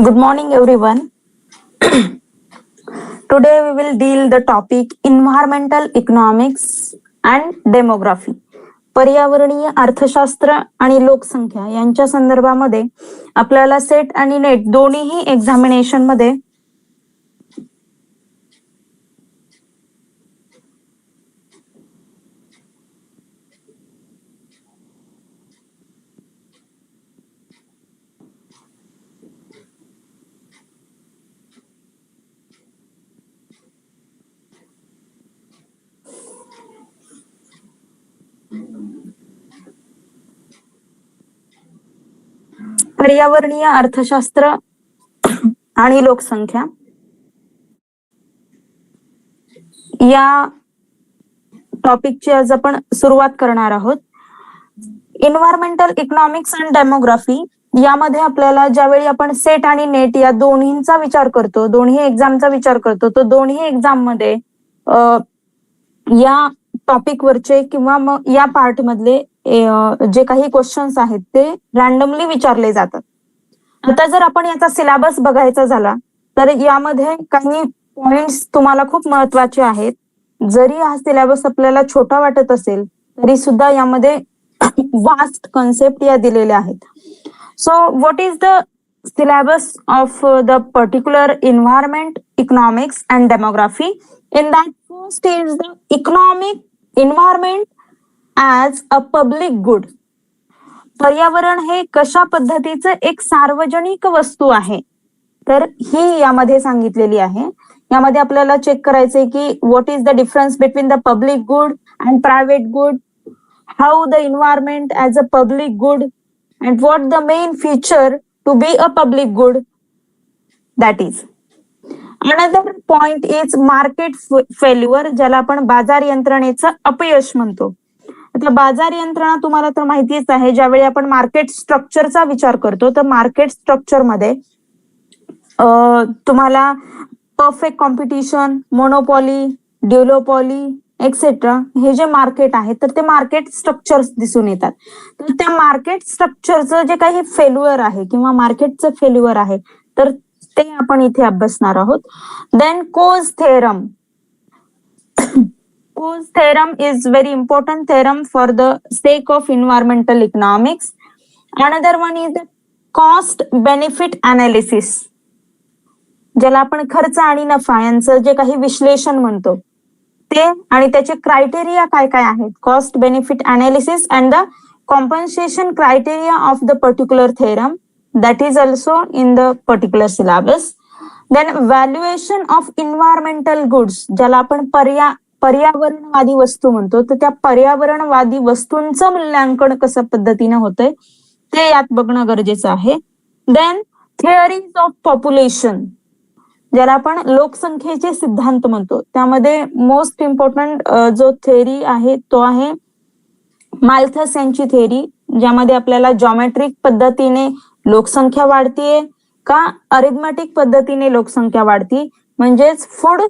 Good morning, everyone. Today we will deal the topic environmental economics and demography. पर्यावरणीय अर्थशास्त्र आणि लोकसंख्या यांच्या संदर्भामध्ये आपल्याला सेट आणि नेट दोन्हीही एक्झामिनेशन मध्ये पर्यावरणीय अर्थशास्त्र आणि लोकसंख्या या टॉपिकची आज आपण सुरुवात करणार आहोत. एन्व्हायरमेंटल इकॉनॉमिक्स अँड डेमोग्राफी यामध्ये आपल्याला ज्यावेळी आपण सेट आणि नेट या दोन्हींचा विचार करतो, दोन्ही एक्झामचा विचार करतो, तो दोन्ही एक्झाम मध्ये या टॉपिक वरचे किंवा मग या पार्ट मधले जे काही क्वेश्चन्स आहेत ते रॅन्डमली विचारले जातात. आता जर आपण याचा सिलेबस बघायचा झाला तर यामध्ये काही पॉइंट्स तुम्हाला खूप महत्वाचे आहेत. जरी हा सिलेबस आपल्याला छोटा वाटत असेल तरी सुद्धा यामध्ये वास्ट कॉन्सेप्ट या दिलेल्या आहेत. सो what is the syllabus of the particular environment, economics and demography? In that, first is the economic environment as a public good. पर्यावरण हे कशा पद्धतीचं एक सार्वजनिक वस्तू आहे तर ही यामध्ये सांगितलेली आहे. यामध्ये आपल्याला चेक करायचंय की what is the difference between the public good and private good, how the environment as a public good and what the main feature to be a public good. That is. Another point is market failure, ज्याला आपण बाजार यंत्रणेचं अपयश म्हणतो. आता बाजार यंत्रणा तुम्हाला तर माहितीच आहे. ज्यावेळी आपण मार्केट स्ट्रक्चरचा विचार करतो तर मार्केट स्ट्रक्चर मध्ये तुम्हाला परफेक्ट कॉम्पिटिशन, मोनोपॉली, ड्युलोपॉली एक्सेट्रा हे जे मार्केट आहे तर ते मार्केट स्ट्रक्चर दिसून येतात. तर त्या मार्केट स्ट्रक्चरचं जे काही फेल्युअर आहे किंवा मार्केटचं फेल्युअर आहे तर ते आपण इथे अभ्यासणार आहोत. Then Coase theorem. Coase theorem is very important theorem for the sake of environmental economics. Another one is the cost benefit analysis, ज्याला आपण खर्च आणि नफा यांचं जे काही विश्लेषण म्हणतो ते आणि त्याचे क्रायटेरिया काय काय आहेत. Cost benefit analysis and the compensation criteria of the particular theorem, that is also in the particular syllabus. Then valuation of environmental goods, ज्याला आपण पर्यावरणवादी वस्तू म्हणतो, तर त्या पर्यावरणवादी वस्तूंचं मूल्यांकन कसं पद्धतीने होतंय ते यात बघणं गरजेचं आहे. देन थिअरीज ऑफ पॉप्युलेशन, ज्याला आपण लोकसंख्येचे सिद्धांत म्हणतो, त्यामध्ये मोस्ट इम्पॉर्टंट जो थेअरी आहे तो आहे माल्थस यांची थेअरी, ज्यामध्ये आपल्याला जॉमेट्रिक पद्धतीने लोकसंख्या वाढतीये का अरिथमेटिक पद्धतीने लोकसंख्या वाढती, म्हणजेच फूड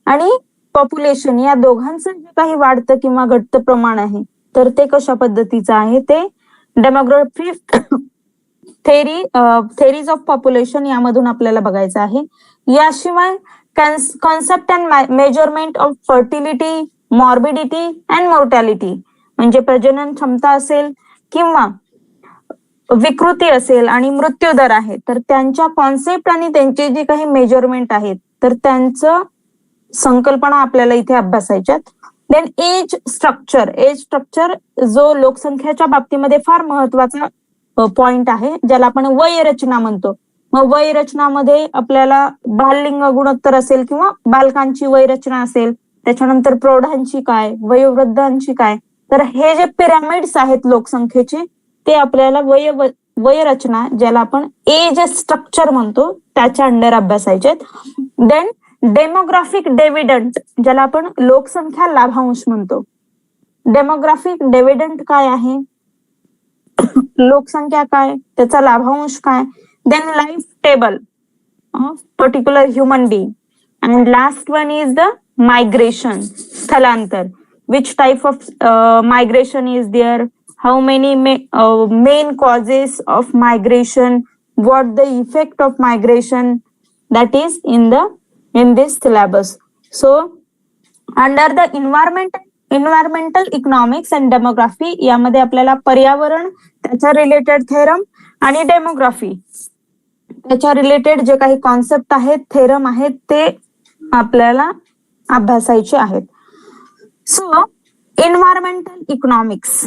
आणि पॉप्युलेशन या दोघांचं जे काही वाढतं किंवा घटतं प्रमाण आहे तर ते कशा पद्धतीचं आहे ते डेमोग्राफी थेरीज ऑफ पॉप्युलेशन यामधून आपल्याला बघायचं आहे. याशिवाय concept and measurement of fertility, morbidity and mortality, म्हणजे प्रजनन क्षमता असेल किंवा विकृती असेल आणि मृत्यूदर आहे तर त्यांच्या कॉन्सेप्ट आणि त्यांचे जे काही मेजरमेंट आहेत तर त्यांचं संकल्पना आपल्याला इथे अभ्यासायच्यात. Then age structure. Age structure जो लोकसंख्येच्या बाबतीमध्ये फार महत्वाचा पॉइंट आहे, ज्याला आपण वय रचना म्हणतो. मग वय रचनामध्ये आपल्याला बाललिंग गुणोत्तर असेल किंवा बालकांची वय रचना असेल, त्याच्यानंतर प्रौढांची काय, वयोवृद्धांची काय, तर हे जे पिरॅमिड्स आहेत लोकसंख्येचे ते आपल्याला वय रचना ज्याला आपण एज स्ट्रक्चर म्हणतो त्याच्या अंडर अभ्यासायचे. देन डेमोग्राफिक डिव्हिडंड, ज्याला आपण लोकसंख्या लाभांश म्हणतो. डेमोग्राफिक डिव्हिडंड काय आहे, लोकसंख्या काय, त्याचा लाभांश काय. Then life table of particular human being and last one is the migration, स्थलांतर. Which type of migration is there, how many main causes of migration, what the effect of migration that is in this syllabus. So under the environmental economics and demography यामध्ये आपल्याला पर्यावरण, त्याच्या related theorem आणि demography त्याच्या related जे काही concept आहेत, theorem आहेत, ते आपल्याला अभ्यासायचे आहेत. So environmental economics.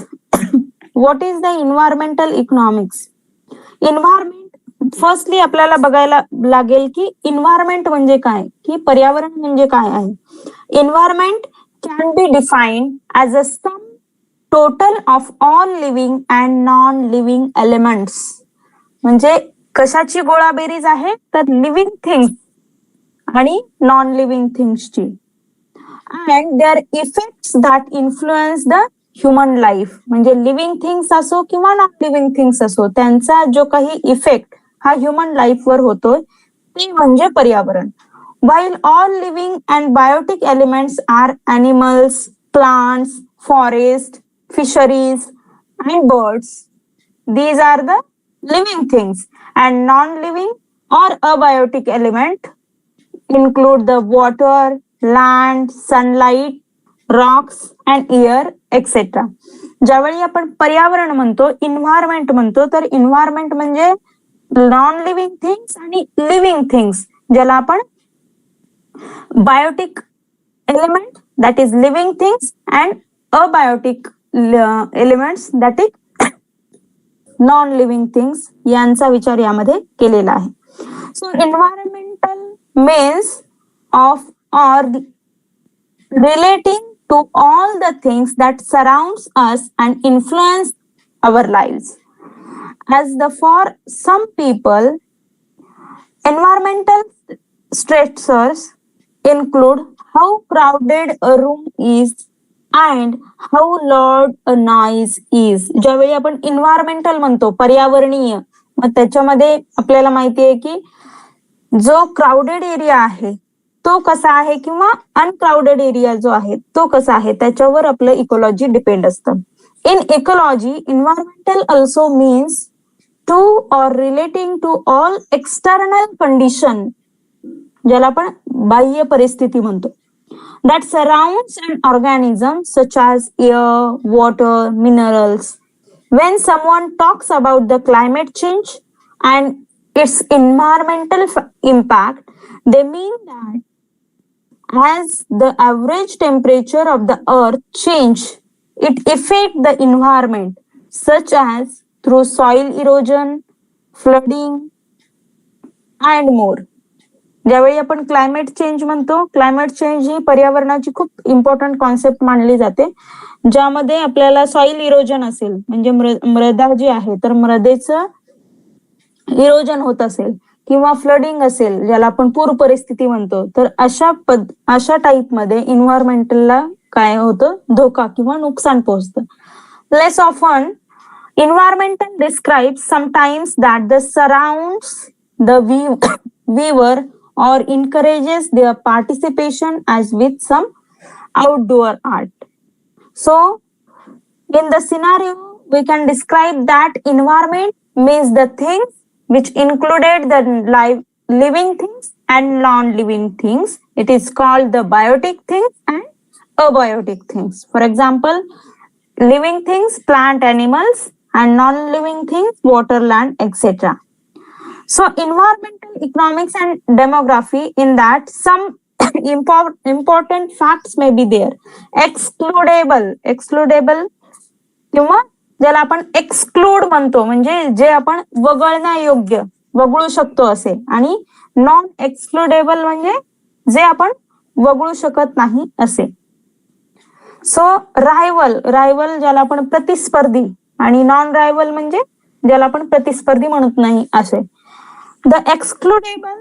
What is the environmental economics? Environment firstly आपल्याला बघायला लागेल की एन्व्हायरमेंट म्हणजे काय, की पर्यावरण म्हणजे काय आहे. Environment can be defined as a sum total of all living and non living elements. म्हणजे कशाची गोळाबेरीज आहे, तर लिव्हिंग थिंग्स आणि नॉन लिव्हिंग थिंग्सची. And their effects that influence the human life. म्हणजे लिव्हिंग थिंग्स असो किंवा नॉन लिव्हिंग थिंग्स असो, त्यांचा जो काही इफेक्ट हा ह्युमन लाईफवर होतोय ते म्हणजे पर्यावरण. While all living and biotic elements are animals, plants, forests, fisheries, and birds, these are the living things, and non-living or abiotic element include the water, land, sunlight, rocks, and air, etc. ज्यावेळी आपण पर्यावरण म्हणतो, environment म्हणतो, तर environment म्हणजे non living things आणि living things, ज्याला आपण biotic element that is living things and abiotic elements that is non living things यांचा विचार यामध्ये केलेला आहे. So environmental means of or relating to all the things that surrounds us and influence our lives. As the for some people environmental stressors include how crowded a room is and how loud a noise is. ज्यावेळी आपण environmental म्हणतो, पर्यावरणीय, मग त्याच्यामध्ये आपल्याला माहिती आहे की जो क्राउडेड एरिया आहे तो कसा आहे किंवा अनक्राउडेड एरिया जो आहे तो कसा आहे, त्याच्यावर आपलं इकोलॉजी डिपेंड असतं. In ecology environmental also means to or relating to all external condition, ज्याला आपण बाह्य परिस्थिती म्हणतो, that surrounds an organism such as air, water, minerals. When someone talks about the climate change and its environmental impact, they mean that as the average temperature of the earth change, it affects the environment such as through soil erosion, flooding and more. ज्यावेळी आपण climate change म्हणतो, climate change ही पर्यावरणाची खूप important concept मानली जाते, ज्यामध्ये आपल्याला soil erosion असेल, म्हणजे मृदा जी आहे तर मृदेचं इरोजन होत असेल, किंवा फ्लडिंग असेल ज्याला आपण पूर परिस्थिती म्हणतो, तर अशा टाईप मध्ये इन्व्हायरमेंटलला काय होतं, धोका किंवा नुकसान पोहोचतं. Less often environmental describes sometimes that the surrounds the viewer or encourages their participation as with some outdoor art. So in the scenario we can describe that environment means the things which included the living things and non-living things. It is called the biotic things and abiotic things. For example, living things, plant, animals, and non-living things, water, land, etc. So environmental economics and demography, in that some important facts may be there. Excludable किंवा ज्याला आपण exclude म्हणतो, म्हणजे जे आपण वगळण्यायोग्य, वगळू शकतो असे, आणि non excludable म्हणजे जे आपण वगळू शकत नाही असे. सो रायवल ज्याला आपण प्रतिस्पर्धी, आणि नॉन रायवल म्हणजे ज्याला आपण प्रतिस्पर्धी म्हणत नाही असे. The excludable,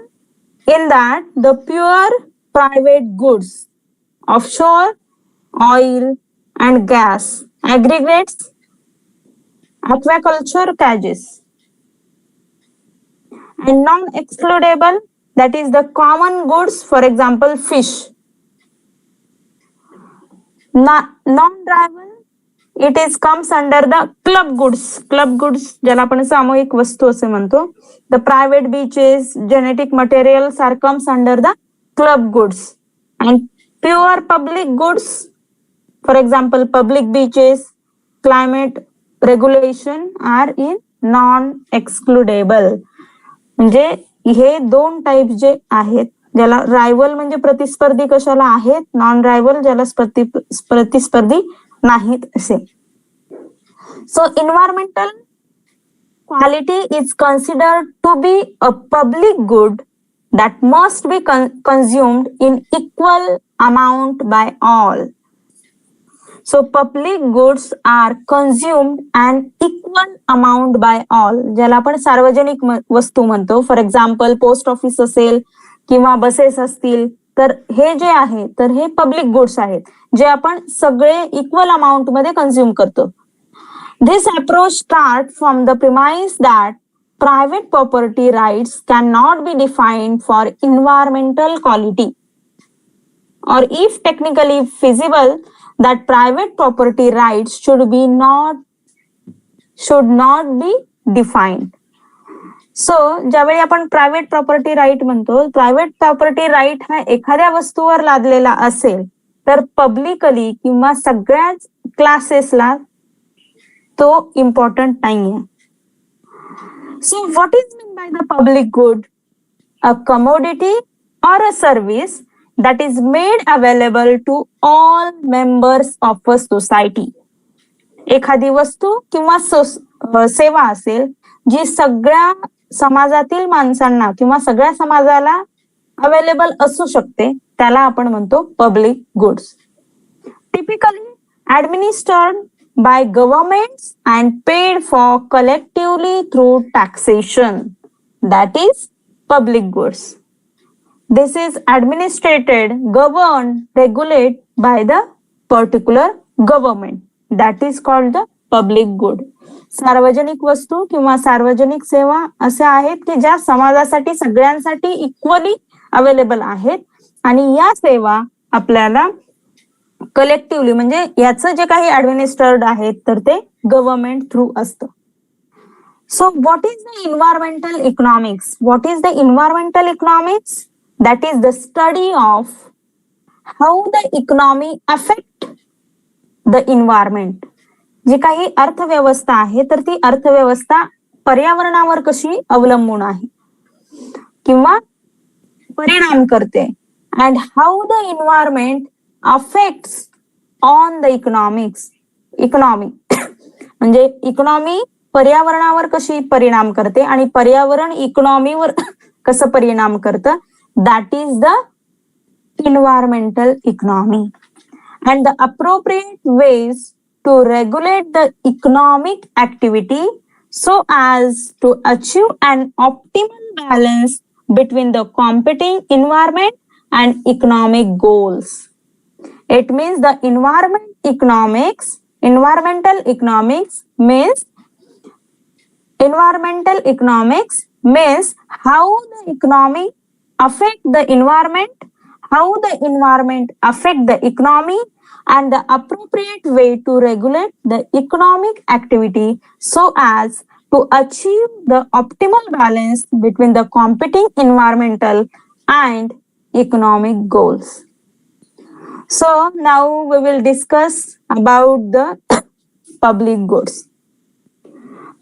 in that the pure private goods, offshore oil and gas, aggregates, aquaculture catches. And non-excludable, that is the common goods, for example fish. Non-rival it is comes under the club goods ज्याला आपण सामूहिक वस्तू असे म्हणतो. The private beaches, genetic materials are comes under the club goods. And pure public goods, for example public beaches, climate regulation are in non excludable. म्हणजे हे दोन type जे आहेत, ज्याला रायव्हल म्हणजे प्रतिस्पर्धी कशाला आहेत, नॉन रायव्हल ज्याला प्रतिस्पर्धी नाहीत असे. So environmental quality is considered to be a public good that must be consumed in equal amount by all. So public goods are consumed an equal amount by all. ज्याला आपण सार्वजनिक वस्तू म्हणतो. फॉर एक्झाम्पल पोस्ट ऑफिस असेल किंवा buses असतील, तर हे जे आहे तर हे पब्लिक गुड्स आहेत जे आपण सगळे इक्वल अमाउंट मध्ये कंझ्युम करतो. This approach starts from the premise that private property rights cannot be defined for environmental quality, or if technically feasible, that private property rights should not be defined. So ज्यावेळी आपण private property right म्हणतो, private property right हा एखाद्या वस्तूवर लादलेला असेल तर publicly किंवा सगळ्याच क्लासेसला तो इम्पॉर्टंट नाहीये. So what is meant by the public good? A commodity or a service that is made available to all members of a society. एखादी वस्तू किंवा सेवा असेल जी सगळ्या समाजातील माणसांना किंवा सगळ्या समाजाला अवेलेबल असू शकते, त्याला आपण म्हणतो public goods. Typically administered by governments and paid for collectively through taxation, that is public goods. This is administrated, governed, regulated by the particular government, that is called the public good. सार्वजनिक वस्तू किंवा सार्वजनिक सेवा असे आहेत की ज्या समाजासाठी सगळ्यांसाठी इक्वली अवेलेबल आहेत आणि या सेवा आपल्याला कलेक्टिव्हली म्हणजे याचं जे काही ऍडमिनिस्टर्ड आहेत तर ते गव्हर्नमेंट थ्रू असतं. So what is the environmental economics? What is the environmental economics? That is the study of how the economy affect the environment. जी काही अर्थव्यवस्था आहे तर ती अर्थव्यवस्था पर्यावरणावर कशी अवलंबून आहे किंवा परिणाम करते. And how the environment affects on the economy म्हणजे इकॉनॉमी पर्यावरणावर कशी परिणाम करते आणि पर्यावरण इकॉनॉमीवर कसं परिणाम करतं, that is the environmental economy. And the appropriate ways to regulate the economic activity so as to achieve an optimal balance between the competing environment and economic goals. It means the environmental economics means how the economy affect the environment, how the environment affect the economy, and the appropriate way to regulate the economic activity so as to achieve the optimal balance between the competing environmental and economic goals. So now we will discuss about the public goods.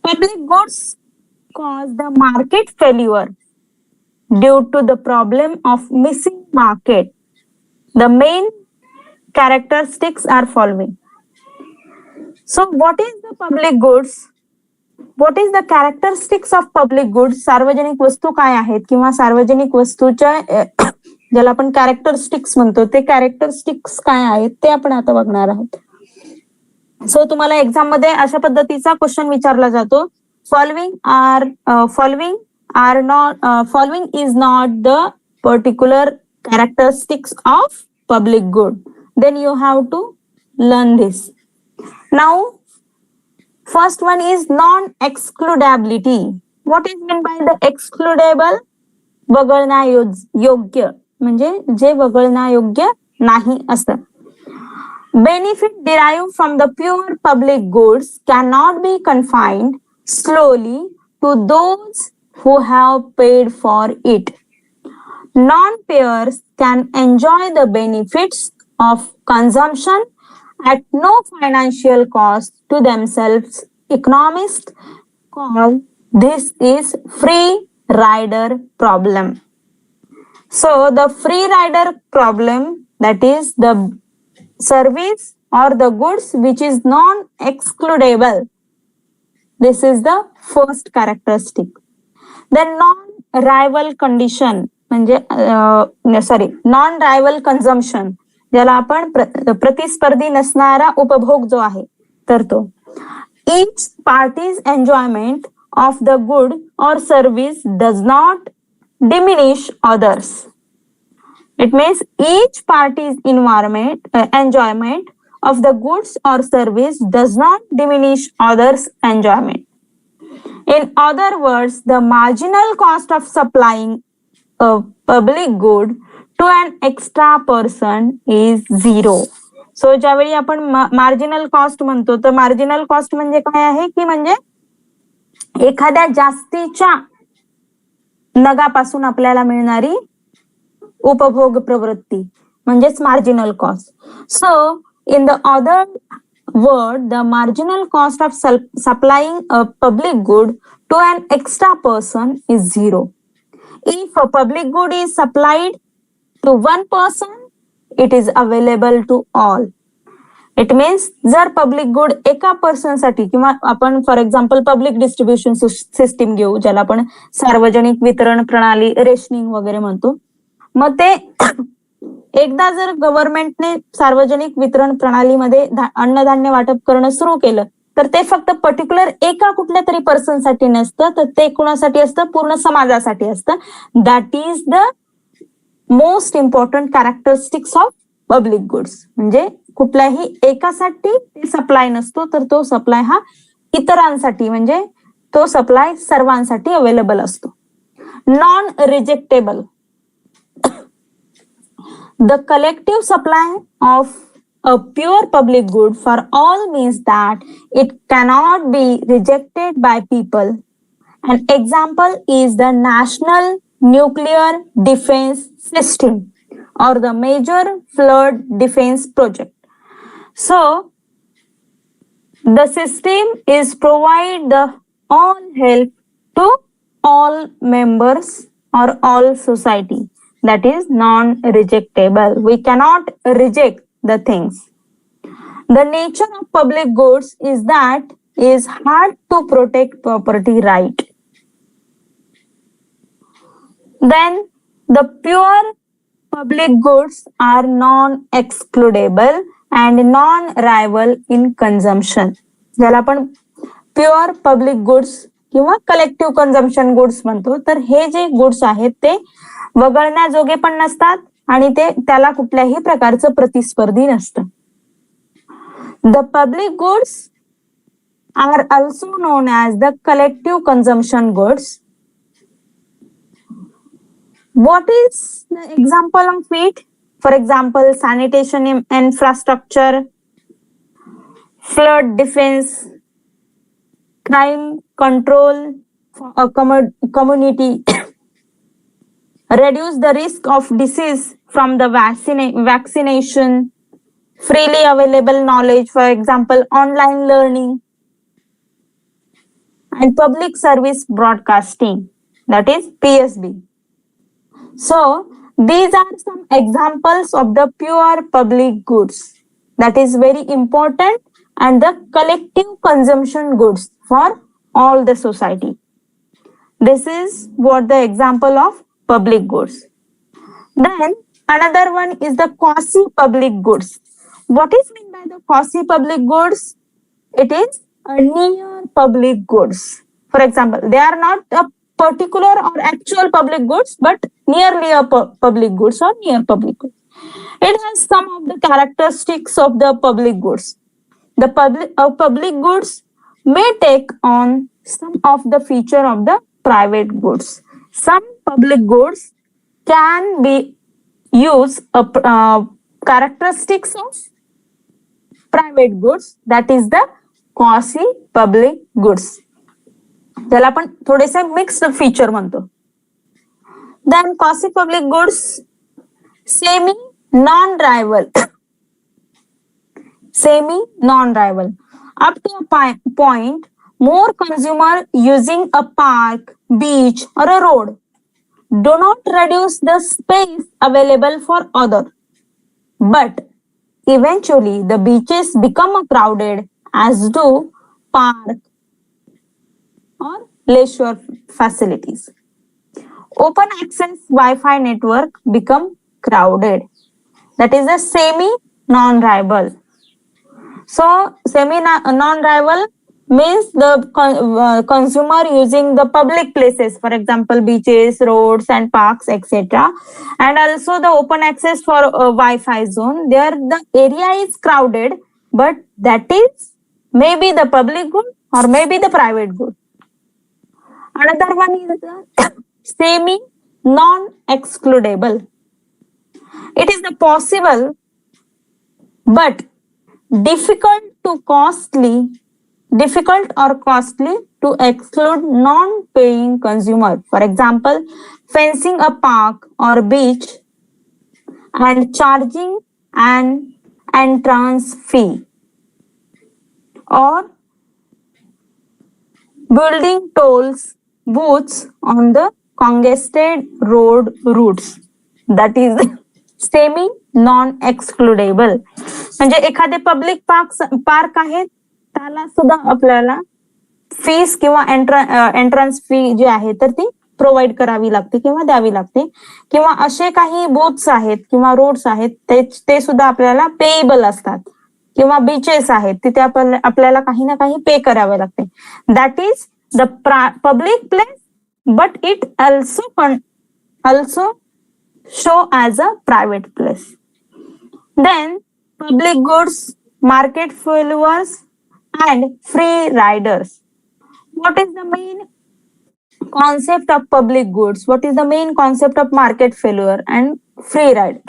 Public goods cause the market failure due to the problem of missing market. The main characteristics are following. So what is the public goods? What is the characteristics of public goods? सार्वजनिक वस्तू काय आहेत किंवा सार्वजनिक वस्तूच्या ज्याला आपण characteristics म्हणतो ते कॅरेक्टरिस्टिक्स काय आहेत ते आपण आता बघणार आहोत. सो तुम्हाला एक्झाम मध्ये अशा पद्धतीचा क्वेश्चन विचारला जातो, following is not the particular characteristics of public good. Then you have to learn this. Now first one is non excludability. What is mean by the excludable? वगळण्यायोग्य म्हणजे जे वगळण्यायोग्य नाही असतं. Benefit derived from the pure public goods cannot be confined solely to those who have paid for it. Non-payers can enjoy the benefits of consumption at no financial cost to themselves. Economists call this is free rider problem. So the free rider problem, that is the service or the goods which is non-excludable. This is the first characteristic. The non-rival condition म्हणजे non-rival consumption, ज्याला आपण प्रतिस्पर्धी नसणारा उपभोग जो आहे तर तो. Each party's enjoyment of the good or service does not diminish others. It means each party's enjoyment of the goods or service does not diminish others' enjoyment. In other words, the marginal cost of supplying a public good to an extra person is zero. So ज्यावेळी आपण marginal cost म्हणतो तर marginal cost म्हणजे काय आहे की म्हणजे एखाद्या जास्तीच्या नगापासून आपल्याला मिळणारी उपभोग प्रवृत्ती म्हणजेच marginal cost. So in the other word, the marginal cost of supplying a public good to an extra person is zero. If a public good is supplied to one person, it is available to all. It means जर public good एका person साठी किंवा आपण for example public distribution system घेऊ, ज्याला आपण सार्वजनिक वितरण प्रणाली रेशनिंग वगैरे म्हणतो. मग ते एकदा जर गव्हर्नमेंटने सार्वजनिक वितरण प्रणालीमध्ये अन्नधान्य वाटप करणं सुरू केलं तर ते फक्त पर्टिक्युलर एका कुठल्या तरी पर्सनसाठी नसतं, तर ते कुणासाठी असतं, पूर्ण समाजासाठी असतं. That is the most important characteristics of public goods. म्हणजे कुठल्याही एकासाठी ते सप्लाय नसतो, तर तो सप्लाय हा इतरांसाठी म्हणजे तो सप्लाय सर्वांसाठी अवेलेबल असतो. Non रिजेक्टेबल. The collective supply of a pure public good for all means that it cannot be rejected by people. An example is the National Nuclear Defense System or the Major Flood Defense Project. So, the system is provide the all help to all members or all society. That is non-rejectable. We cannot reject the things. The nature of public goods is that is hard to protect property right. Then the pure public goods are non-excludable and non-rival in consumption. ज्याला आपण pure public goods किंवा collective consumption goods म्हणतो. तर हे जे goods आहेत ते वगळण्याजोगे पण नसतात आणि ते त्याला कुठल्याही प्रकारचं प्रतिस्पर्धी नसतं. The public goods are also known as the collective consumption goods. What is the example of it? For example, sanitation infrastructure, flood defense, crime control for a community, reduce the risk of disease from the vaccination, freely available knowledge, for example, online learning, and public service broadcasting, that is PSB. So, these are some examples of the pure public goods. That is very important, and the collective consumption goods for all the society. This is what the example of public goods. Then another one is the quasi-public goods. What is meant by the quasi-public goods? It is a near public goods. For example, they are not a particular or actual public goods, but nearly a public goods or near public goods. It has some of the characteristics of the public goods. The public goods may take on some of the feature of the private goods. Some public goods can be use characteristics of private goods, that is the costly public goods, ज्याला आपण थोडेसे mixed feature म्हणतो. Then costly public goods, semi non rival, semi non-rival. Up to a point, more consumer using a park, beach or a road do not reduce the space available for other. But eventually the beaches become crowded, as do park or leisure facilities. Open access Wi-Fi network become crowded. That is a semi non-rival. So semi non-rival means the consumer using the public places, for example beaches, roads and parks, etc. And also the open access for Wi-Fi zone. There the area is crowded, but that is maybe the public good or maybe the private good. Another one is the semi non-excludable. It is the possible but difficult or costly to exclude non-paying consumer. For example, fencing a park or beach and charging an entrance fee, or building tolls booths on the congested road routes. That is semi non-excludable. म्हणजे एखादे public park आहे त्याला सुद्धा आपल्याला fees किंवा entrance फी जी आहे तर ती प्रोव्हाइड करावी लागते किंवा द्यावी लागते, किंवा असे काही बूथ्स आहेत किंवा रोड्स आहेत ते सुद्धा आपल्याला पेएबल असतात, किंवा बीचेस आहेत तिथे आपल्याला काही ना काही पे करावे लागते. That is the public place, but it also show as a private place. Then public goods, market failures and free riders. What is the main concept of public goods? What is the main concept of market failure and free ride?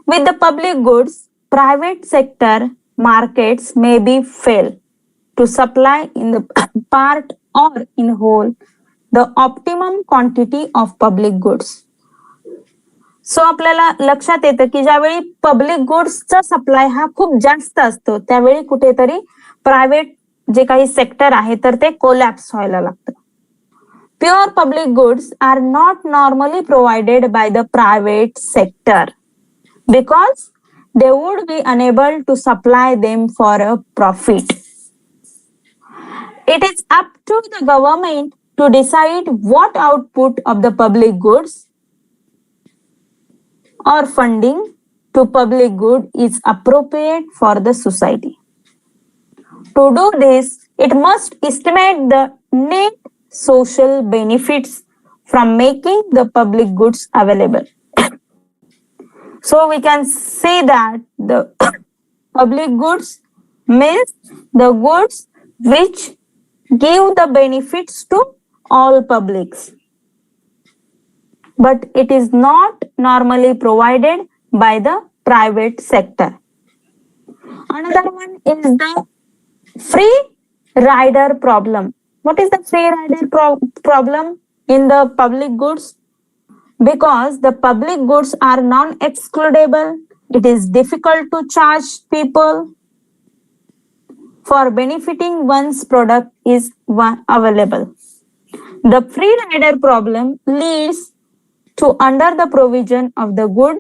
With the public goods, private sector markets may be fail to supply in the part or in whole the optimum quantity of public goods. सो आपल्याला लक्षात येतं की ज्यावेळी public गुड्सचा supply हा खूप जास्त असतो त्यावेळी कुठेतरी प्रायव्हेट जे काही सेक्टर आहे तर ते कोलॅप्स व्हायला लागतं. Pure public goods are not normally provided by the private sector because they would be unable to supply them for a profit. It is up to the government to decide what output of the public goods or funding to public good is appropriate for the society. To do this, it must estimate the net social benefits from making the public goods available. So we can say that the public goods means the goods which give the benefits to all publics, but it is not normally provided by the private sector. Another one is the free rider problem. What is the free rider problem in the public goods? Because the public goods are non-excludable, it is difficult to charge people for benefiting once product is available. The free rider problem leads to under the provision of the good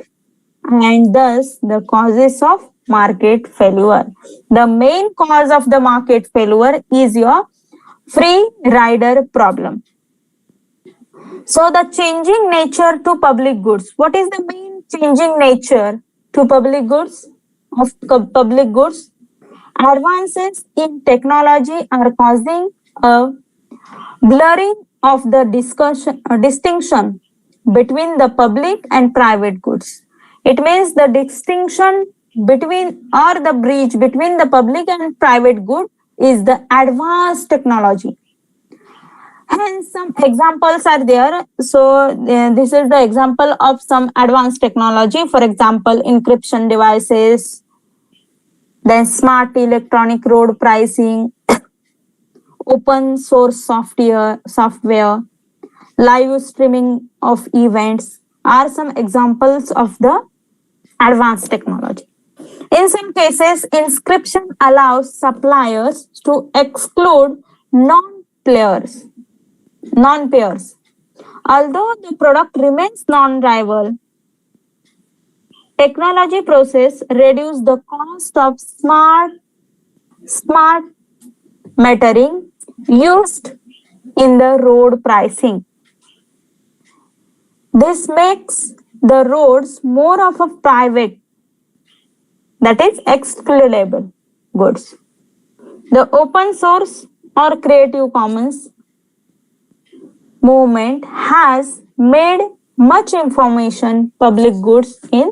and thus the causes of market failure. The main cause of the market failure is your free rider problem. So the changing nature to public goods. What is the main changing nature to public goods of public goods? Advances in technology are causing a blurring of the distinction between the public and private goods. It means the distinction between or the bridge between the public and private good is the advanced technology. Hence, some examples are there. So, this is the example of some advanced technology. For example, encryption devices, then smart electronic road pricing, open source software, live streaming of events are some examples of the advanced technology. In some cases, inscription allows suppliers to exclude non-pairs. Although the product remains non-rival, technology process reduce the cost of smart metering used in the road pricing. This makes the roads more of a private, that is excludable goods. The open source or Creative Commons movement has made much information public goods in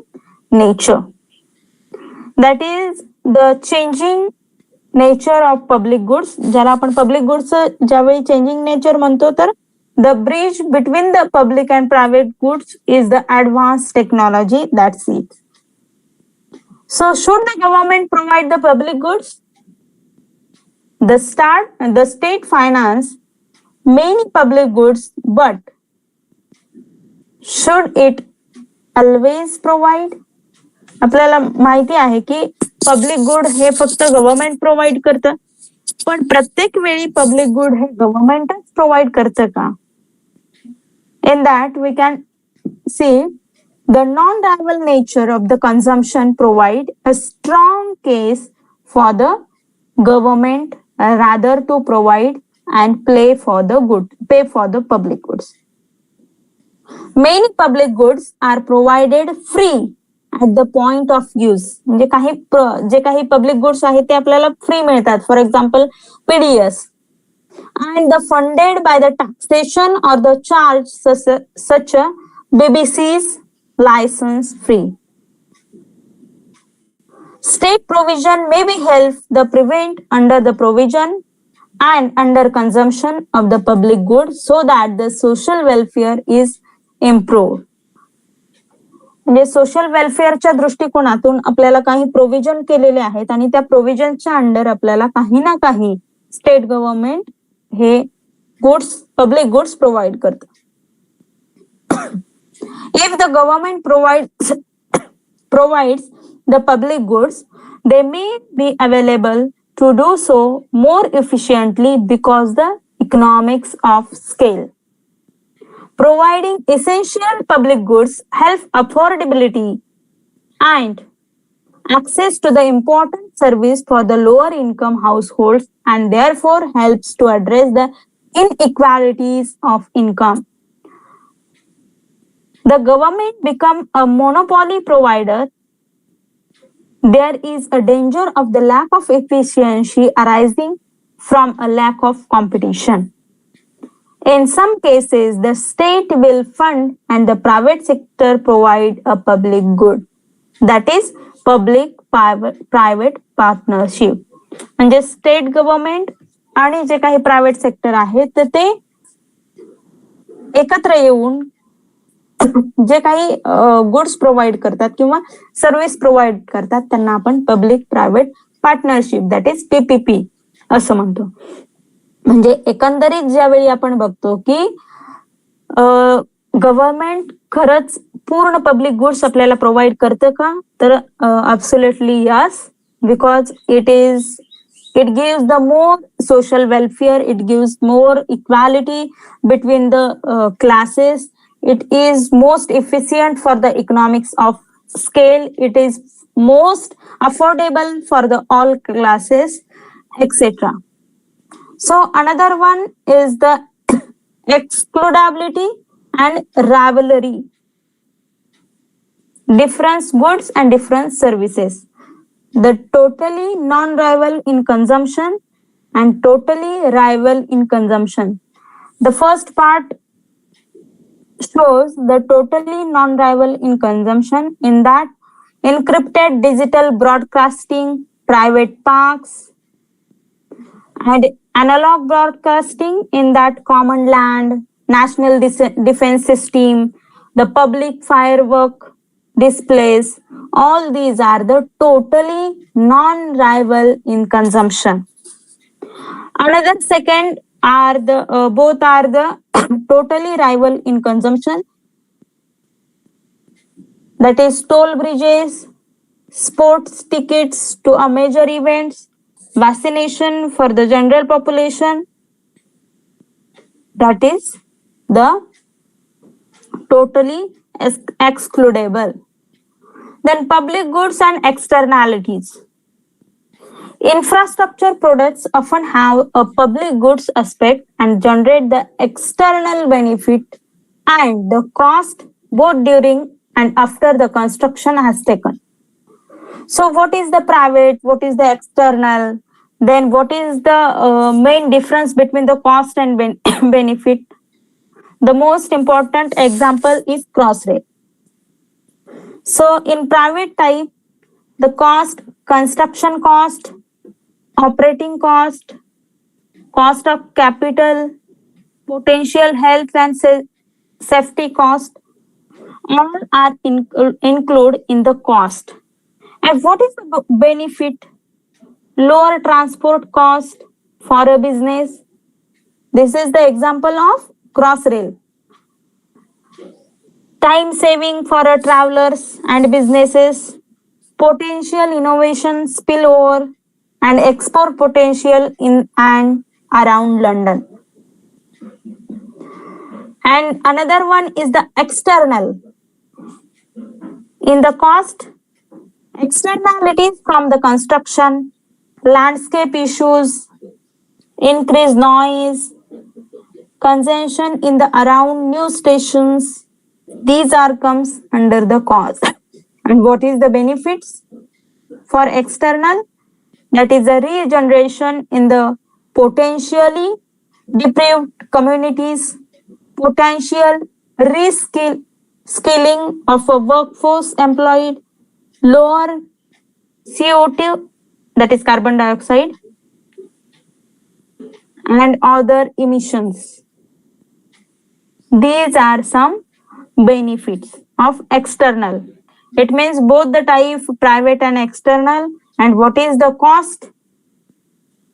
nature. That is the changing nature of public goods. ज्याला आपण public goods ज्यावेळी changing nature म्हणतो तर the bridge between the public and private goods is the advanced technology. That's it. So should the government provide the public goods? The state finance many public goods, but should it always provide? आपल्याला माहिती आहे की public good हे फक्त government provide करतं, पण प्रत्येक वेळी public good हे गव्हर्नमेंटच provide करतं का? In that we can see the non-rival nature of the consumption provide a strong case for the government rather to provide and pay for the public goods. Many public goods are provided free at the point of use. म्हणजे जे काही public goods आहेत ते आपल्याला free मिळतात. For example PDS, and the funded by the taxation or the charge such a BBC's license free. State provision may be held the prevent under the provision and under consumption of the public good so that the social welfare is improved. म्हणजे social वेलफेअरच्या दृष्टिकोनातून आपल्याला काही provision केलेले आहेत आणि त्या प्रोव्हिजनच्या under आपल्याला काही ना काही स्टेट गव्हर्नमेंट हे गुड्स पब्लिक गुड्स प्रोव्हाइड करतं. If the government provides the public goods, they may be available to do so more efficiently because the economics of scale. Providing essential public goods help affordability and access to the important service for the lower income households and therefore helps to address the inequalities of income. The government become a monopoly provider. There is a danger of the lack of efficiency arising from a lack of competition. In some cases, the state will fund and the private sector provide a public good. That is public-private partnership. म्हणजे state government आणि जे काही private sector आहे तर ते एकत्र येऊन जे काही goods provide करतात किंवा सर्व्हिस प्रोव्हाइड करतात त्यांना आपण public private partnership that is PPP असं म्हणतो. म्हणजे एकंदरीत ज्यावेळी आपण बघतो की गव्हर्नमेंट खरंच पूर्ण पब्लिक गुड्स आपल्याला प्रोव्हाइड करतं का, तर absolutely yes, because it gives the more social welfare, it gives more equality between the classes, it is most efficient for the economics of scale, it is most affordable for the all classes, etc. So another one is the excludability and rivalry, different goods and different services. The totally non-rival in consumption and totally rival in consumption. The first part shows the totally non-rival in consumption in that encrypted digital broadcasting, private parks, and analog broadcasting in that common land, national defense system, the public firework, displays, all these are the totally non-rival in consumption. Another second are the both are the totally rival in consumption, that is toll bridges, sports tickets to a major events, vaccination for the general population, that is the totally excludable. Then public goods and externalities. Infrastructure products often have a public goods aspect and generate the external benefit and the cost both during and after the construction has taken. So what is the private, what is the external, then what is the main difference between the cost and benefit? The most important example is cross rate. So in private type, the cost, construction cost, operating cost, cost of capital, potential health and safety cost, all are included in the cost. And what is the benefit? Lower transport cost for a business. This is the example of cross rail. Time saving for our travelers and businesses, potential innovation spillover, and export potential in and around London. And another one is the external. In the cost, externalities from the construction, landscape issues, increased noise, congestion in the around new stations, these are comes under the cost. And what is the benefits for external? That is a regeneration in the potentially deprived communities, potential reskilling of a workforce employed, lower CO2, that is carbon dioxide, and other emissions. These are some benefits of external. It means both the type private and external, and what is the cost,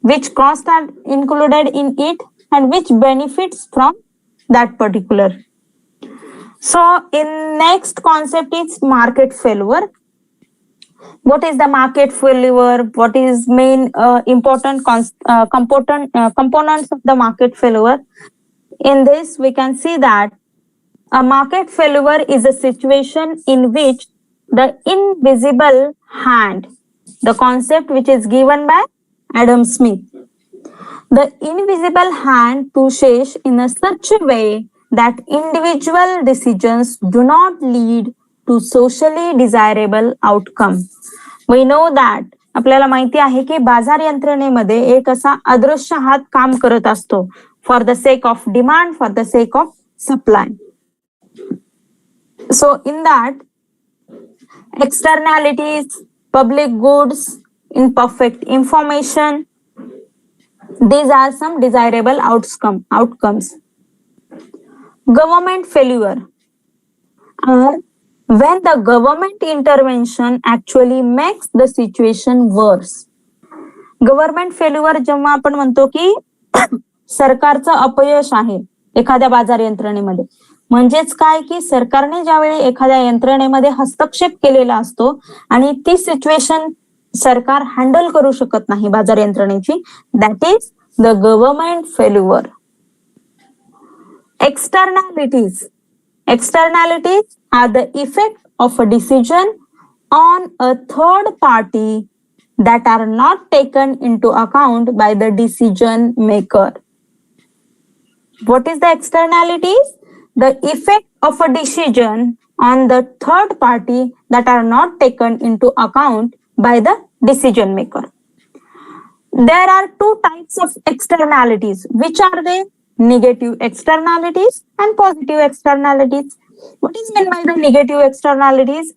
which costs are included in it, and which benefits from that particular. So in next concept is market failure. What is the market failure? What is main important components of the market failure? In this we can see that a market failure is a situation in which the invisible hand, the concept which is given by Adam Smith, the invisible hand pushes in a such a way that individual decisions do not lead to socially desirable outcome. We know that आपल्याला माहिती आहे की बाजार यंत्रणेमध्ये एक असा अदृश्य हात काम करत असतो for the sake of demand, for the sake of supply. So in that, externalities, public goods, imperfect information, these are some desirable outcomes. Government failure are when the government intervention actually makes the situation worse. Government failure जेव्हा आपण म्हणतो की सरकारचं अपयश आहे एखाद्या बाजार यंत्रणेमध्ये, म्हणजेच काय की सरकारने ज्यावेळी एखाद्या यंत्रणेमध्ये हस्तक्षेप केलेला असतो आणि ती सिच्युएशन सरकार हँडल करू शकत नाही बाजार यंत्रणेची, that is the government failure. Externalities are the effect of a decision on a third party that are not taken into account by the decision maker. What is the externalities? The effect of a decision on the third party that are not taken into account by the decision maker. There are two types of externalities. Which are they? Negative externalities and positive externalities. What is meant by the negative externalities?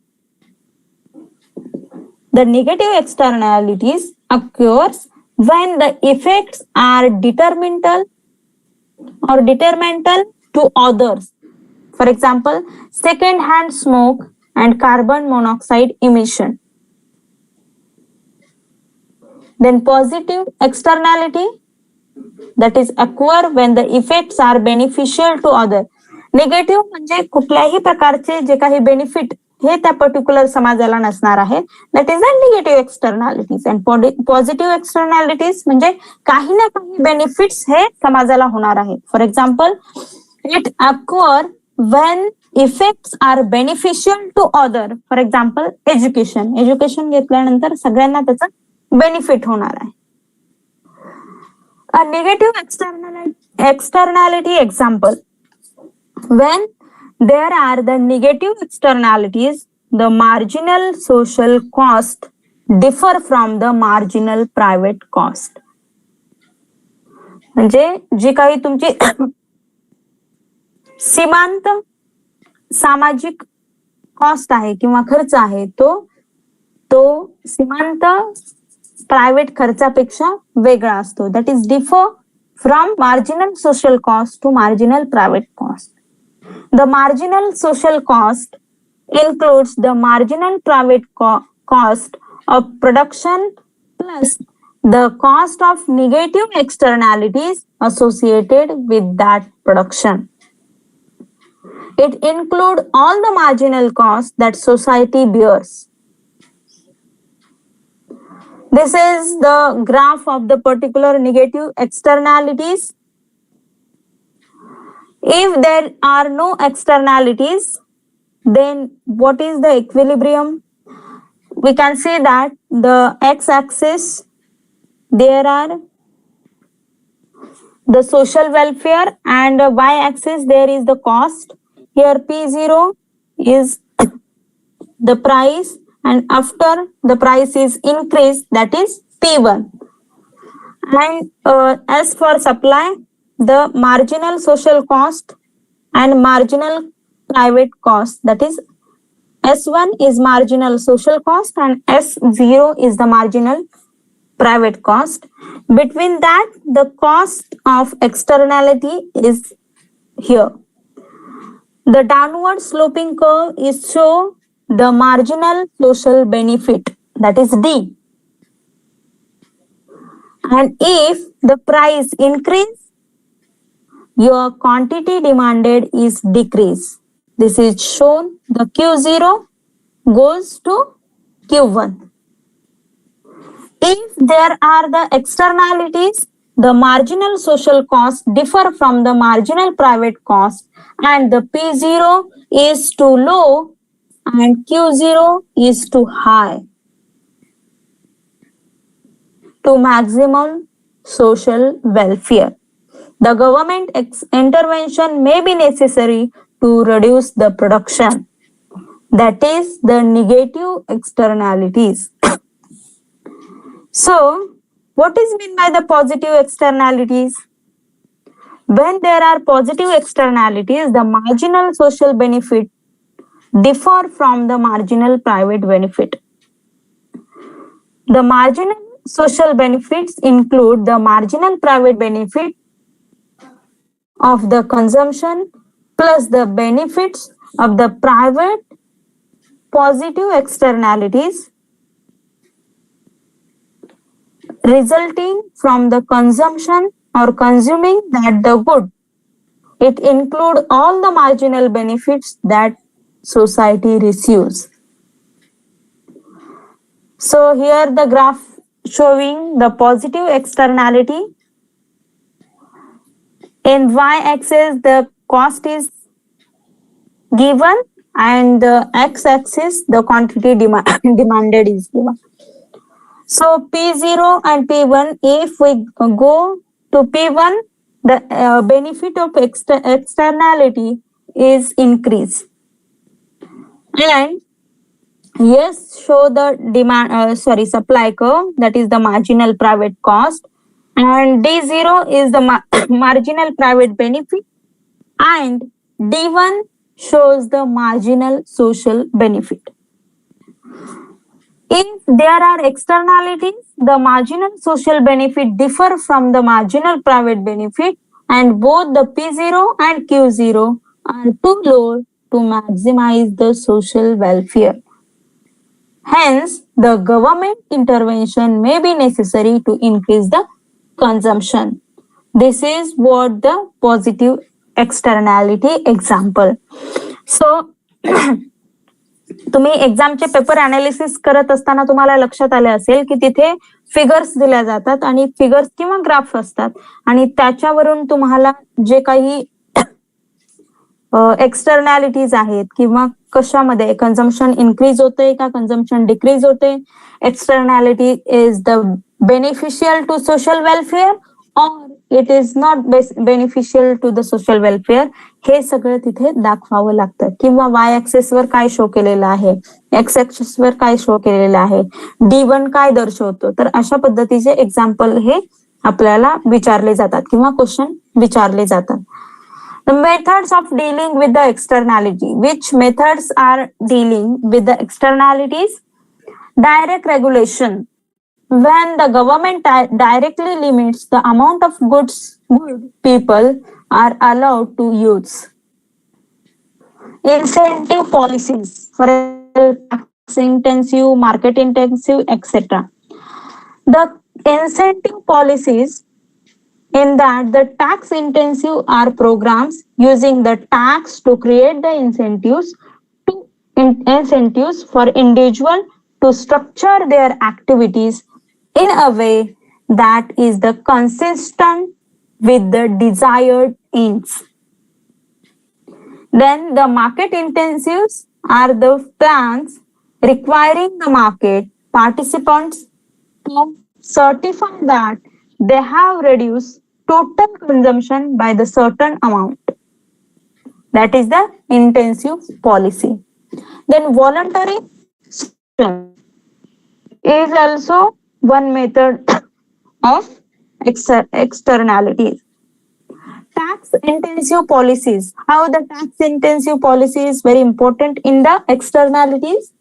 The negative externalities occurs when the effects are detrimental to others. For example, second-hand smoke and carbon monoxide emission. Then positive externality, that is occur when the effects are beneficial to other. Negative म्हणजे कुठल्याही प्रकारचे जे काही benefit हे त्या particular समाजाला नसणार आहे, that is a negative externalities. And positive externalities म्हणजे काही ना काही बेनिफिट्स हे समाजाला होणार आहे. For example, it occur when effects are beneficial to other. For example education घेतल्यानंतर सगळ्यांना त्याचा बेनिफिट होणार आहे. A negative externality example, when there are the negative externalities, the marginal social cost differ from the marginal private cost. म्हणजे जी काही तुमची सीमांत सामाजिक कॉस्ट आहे किंवा खर्च आहे तो सीमांत प्रायव्हेट खर्चापेक्षा वेगळा असतो. That is differ from marginal social cost to marginal private cost. The marginal social cost includes the marginal private cost of production plus the cost of negative externalities associated with that production. It includes all the marginal costs that society bears. This is the graph of the particular negative externalities. If there are no externalities, then what is the equilibrium? We can see that the x-axis, there are the social welfare, and y-axis there is the cost. Here P0 is the price, and after the price is increased, that is P1. And as for supply, the marginal social cost and marginal private cost, that is S1 is marginal social cost and S0 is the marginal private cost. Between that, the cost of externality is here. The downward sloping curve is show the marginal social benefit, that is D. And if the price increase, your quantity demanded is decrease. This is shown, the Q0 goes to Q1. If there are the externalities, the marginal social cost differ from the marginal private cost, and the P0 is too low and Q0 is too high to maximum social welfare. The government intervention may be necessary to reduce the production. That is the negative externalities. So, what is meant by the positive externalities? When there are positive externalities, the marginal social benefit differ from the marginal private benefit. The marginal social benefits include the marginal private benefit of the consumption plus the benefits of the private positive externalities resulting from the consumption or consuming that the good. It includes all the marginal benefits that society receives. So here the graph showing the positive externality. In y-axis, the cost is given, and the x-axis, the quantity demanded is given. So P0 and P1, if we go to P1, the benefit of externality is increased. And yes, show the supply curve, that is the marginal private cost, and D0 is the marginal private benefit, and D1 shows the marginal social benefit. If there are externalities, the marginal social benefit differ from the marginal private benefit, and both the P0 and Q0 are too low to maximize the social welfare. Hence, the government intervention may be necessary to increase the consumption. This is what the positive externality example. So, तुम्ही एक्झामचे paper analysis करत असताना तुम्हाला लक्षात आले असेल की तिथे figures दिल्या जातात आणि फिगर्स किंवा ग्राफ असतात आणि त्याच्यावरून तुम्हाला जे काही एक्सटर्नॅलिटीज आहेत किंवा कशामध्ये कन्झम्पशन इन्क्रीज होते का कन्झम्पशन डिक्रीज होते, externality is the beneficial to social welfare or it is not beneficial to the social welfare, हे सगळं तिथे दाखवावं लागतं. किंवा वाय ऍक्सेस वर काय शो केलेलं आहे, एक्स ऍक्सेस वर काय शो केलेलं आहे, D1 काय दर्शवतो. तर अशा पद्धतीचे एक्झाम्पल हे आपल्याला विचारले जातात किंवा क्वेश्चन विचारले जातात. The methods of dealing with the externality. Which methods are dealing with the externalities? Direct regulation. When the government directly limits the amount of goods people are allowed to use. Incentive policies, for tax intensive, market intensive, etc. The incentive policies in that the tax intensive are programs using the tax to create the incentives for individual to structure their activities in a way that is the consistent with the desired ends. Then the market intensives are the plans requiring the market participants to certify that they have reduced total consumption by the certain amount. That is the intensive policy. Then voluntary is also one method of externalities. Tax intensive policies. How the tax intensive policy is very important in the externalities.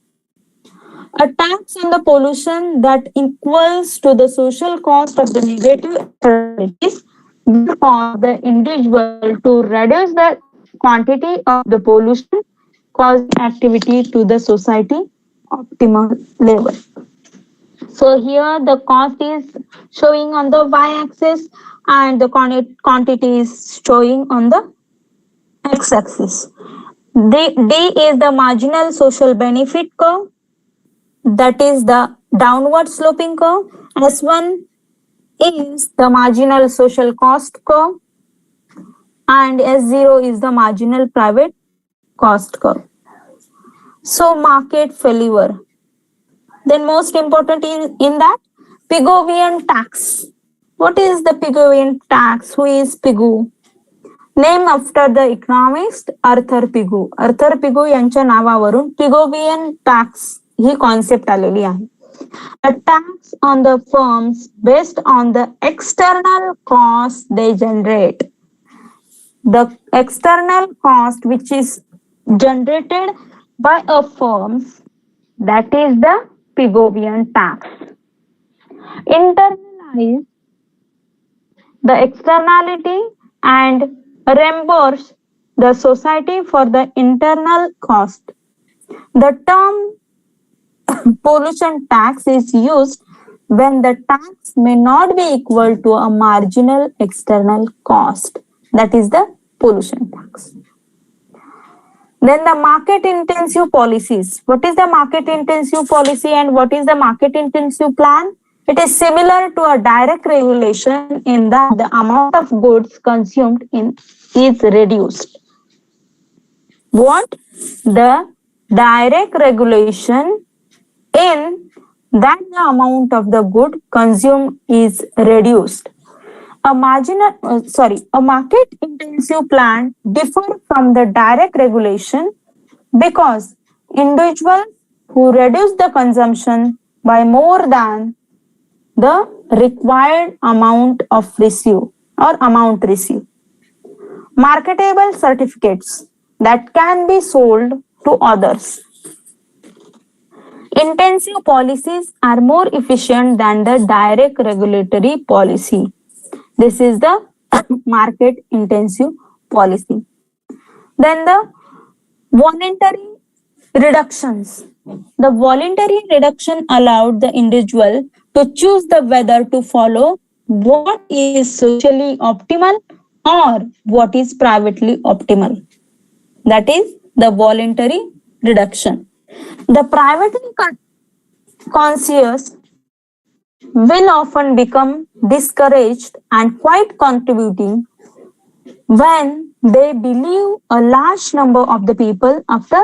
A tax on the pollution that equals to the social cost of the negative externalities will cause the individual to reduce the quantity of the pollution causing activity to the society optimal level. So here the cost is showing on the y-axis and the quantity is showing on the x-axis. D is the marginal social benefit curve. That is the downward sloping curve. S1 is the marginal social cost curve and S0 is the marginal private cost curve. So market failure. Then most important in that, Pigovian tax. What is the Pigovian tax? Who is Pigou? Named after the economist Arthur Pigou. Arthur Pigou यांच्या नावावरून Pigovian tax ही concept आलेली आहे. A tax on the firms based on the external cost they generate. The external cost which is generated by a firm, that is the Pigovian tax. Internalize the externality and reimburse the society for the internal cost. The term pollution tax is used when the tax may not be equal to a marginal external cost. That is the pollution tax. Then the market intensive policies. What is the market intensive policy and what is the market intensive plan? It is similar to a direct regulation in that the amount of goods consumed is reduced. What? The direct regulation in that the amount of the good consumed is reduced. A market intensive plan differs from the direct regulation because individuals who reduce the consumption by more than the required amount of amount received. Marketable certificates that can be sold to others. Intensive policies are more efficient than the direct regulatory policy. This is the market intensive policy. Then the Voluntary reductions. The voluntary reduction allowed the individual to choose the whether to follow what is socially optimal or what is privately optimal. That is the voluntary reduction. The privately conscious will often become discouraged and quite contributing when they believe a large number of the people after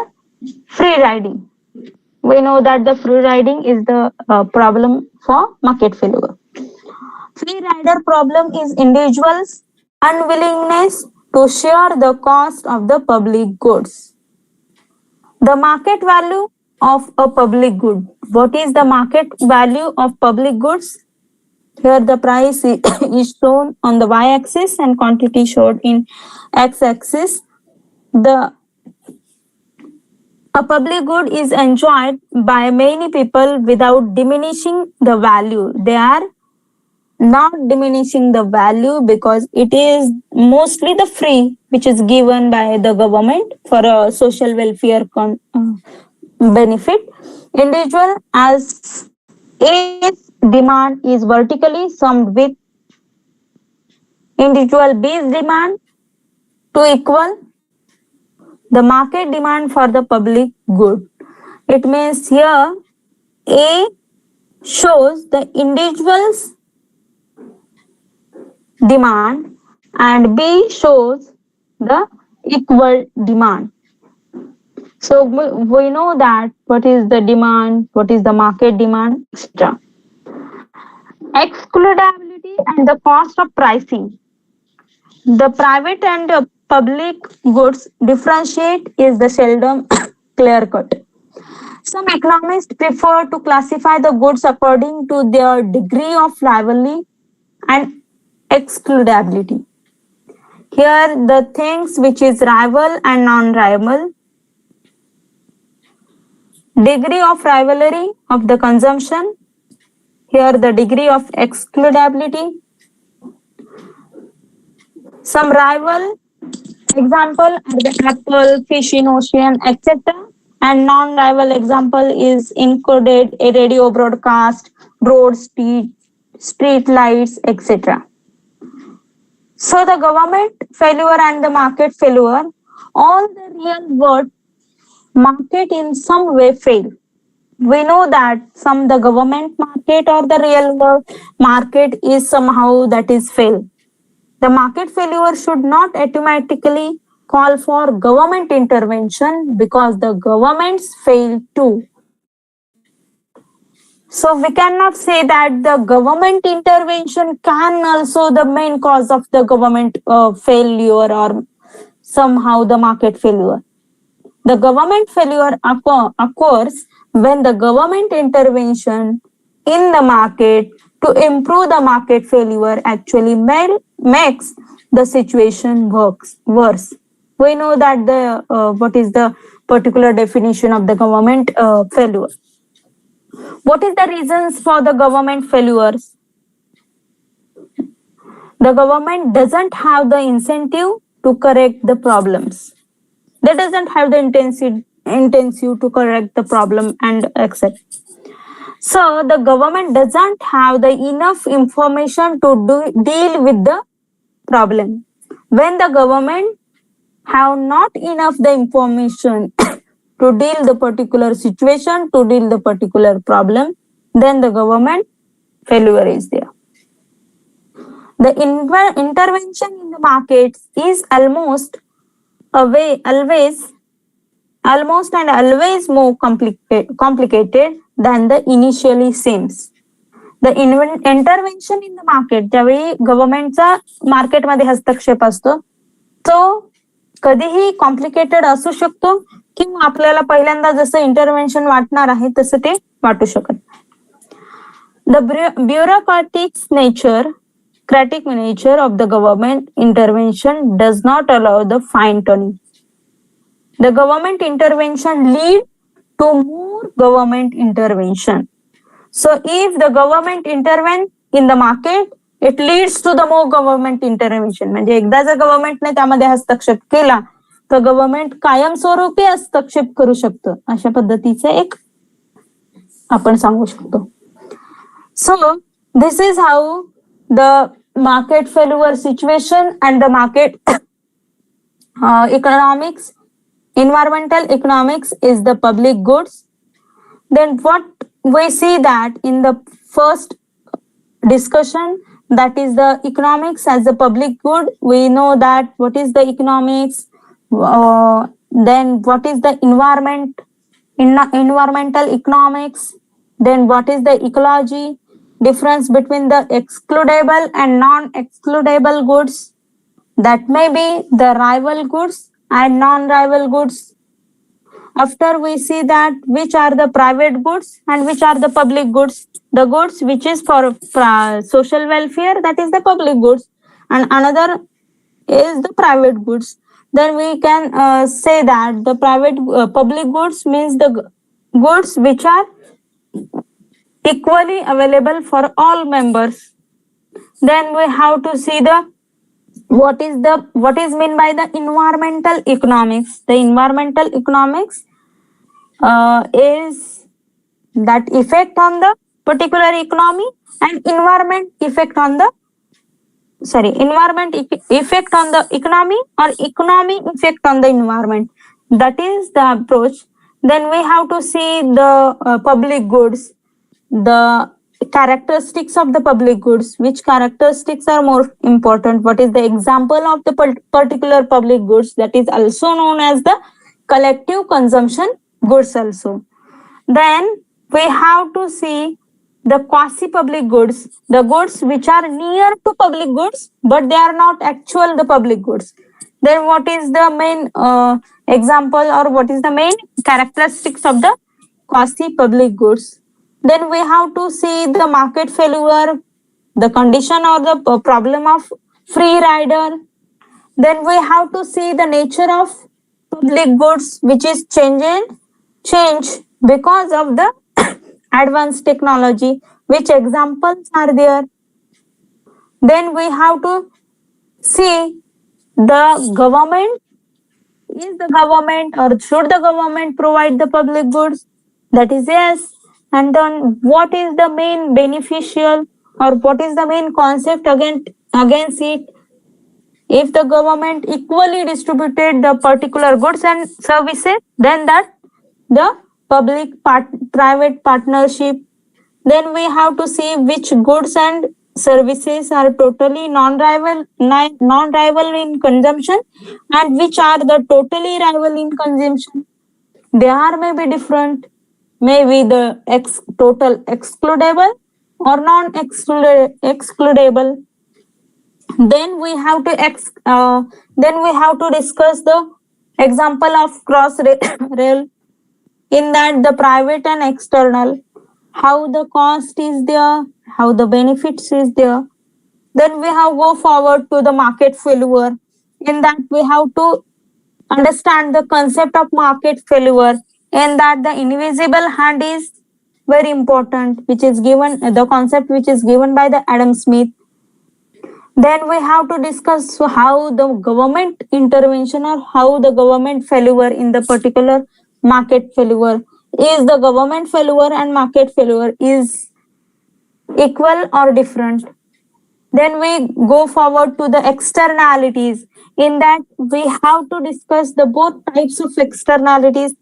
free riding. We know that the free riding is the problem for market failure. Free rider problem is individuals' unwillingness to share the cost of the public goods. The market value of a public good. What is the market value of public goods? Here the price is shown on the y-axis and quantity showed in x-axis. A public good is enjoyed by many people without diminishing the value. They are not diminishing the value because it is mostly the free which is given by the government for a social welfare benefit. Individual as A's demand is vertically summed with individual B's demand to equal the market demand for the public good. It means here A shows the individual's demand and B shows the equal demand. So we know that what is the demand, what is the market demand, etc. Excludability and the cost of pricing. The private and public goods differentiate is the seldom clear cut. Some economists prefer to classify the goods according to their degree of rivalry and excludability. Here the things which is rival and non-rival, degree of rivalry of the consumption, here the degree of excludability. Some rival example are the apple, fish in ocean, etc. And non-rival example is included a radio broadcast, road, street lights, etc. So the government failure and the market failure, all the real world market in some way fail. We know that the government market or the real world market is somehow that is fail. The market failure should not automatically call for government intervention because the governments fail too. So we cannot say that the government intervention can also the main cause of the government failure or somehow the market failure. The government failure occurs when the government intervention in the market to improve the market failure actually makes the situation worse. We know that the what is the particular definition of the government failure. What is the reasons for the government failures? The government doesn't have the incentive to correct the problems. They doesn't have the intensive to correct the problem and accept. So the government doesn't have the enough information to deal with the problem. When the government have not enough the information to deal the particular situation, to deal the particular problem, then the government failure is there. The intervention in the markets is almost more complicated than the initially seems. The intervention in the market, ज्यावेळी गव्हर्नमेंटचा मार्केटमध्ये हस्तक्षेप असतो तो कधीही complicated असू शकतो किंवा आपल्याला पहिल्यांदा जसं इंटरव्हेन्शन वाटणार आहे तसं ते वाटू शकत. The bureaucratic nature of the government intervention does not allow the fine tuning. The government intervention lead to more government intervention. So if the government intervene in the market, it leads to the more government intervention. म्हणजे एकदा जर गव्हर्नमेंटने त्यामध्ये हस्तक्षेप केला तर government कायमस्वरूपी हस्तक्षेप करू शकतं, अशा पद्धतीचे एक आपण सांगू शकतो. So this is how the market failure situation and the market economics, environmental economics is the public goods. Then what we see that in the first discussion, that is the economics as the public good. We know that what is the economics, then what is the environmental economics, then what is the ecology, difference between the excludable and non-excludable goods, that may be the rival goods and non-rival goods. After we see that which are the private goods and which are the public goods. The goods which is for social welfare, that is the public goods, and another is the private goods. Then we can say that the public goods means the goods which are equally available for all members. Then we have to see the what is meant by the environmental economics. The environmental economics is that effect on the particular economy and environment effect on the effect on the economy or economy effect on the environment. That is the approach. Then we have to see the public goods, the characteristics of the public goods. Which characteristics are more important? What is the example of the particular public goods? That is also known as the collective consumption goods also. Then we have to see the quasi public goods, the goods which are near to public goods but they are not actual the public goods. Then what is the main example or what is the main characteristics of the quasi public goods? Then we have to see the market failure, the condition or the problem of free rider. Then we have to see the nature of public goods which is change because of the advanced technology. Which examples are there? Then we have to see the government. Is the government or should the government provide the public goods? That is yes. And then what is the main beneficial or what is the main concept against it? If the government equally distributed the particular goods and services, then that the private partnership. Then we have to see which goods and services are totally non-rival in consumption and which are the totally rival in consumption. They are maybe different. Maybe the total excludable or non-excludable. Then we have to discuss the example of cross rail. In that the private and external, how the cost is there, how the benefits is there. Then we have go forward to the market failure. In that we have to understand the concept of market failure. In that the invisible hand is very important, which is given the concept which is given by the Adam Smith. Then we have to discuss how the government intervention or how the government failure in the particular market failure. Is the government failure and market failure is equal or different? Then we go forward to the externalities. In that we have to discuss the both types of externalities.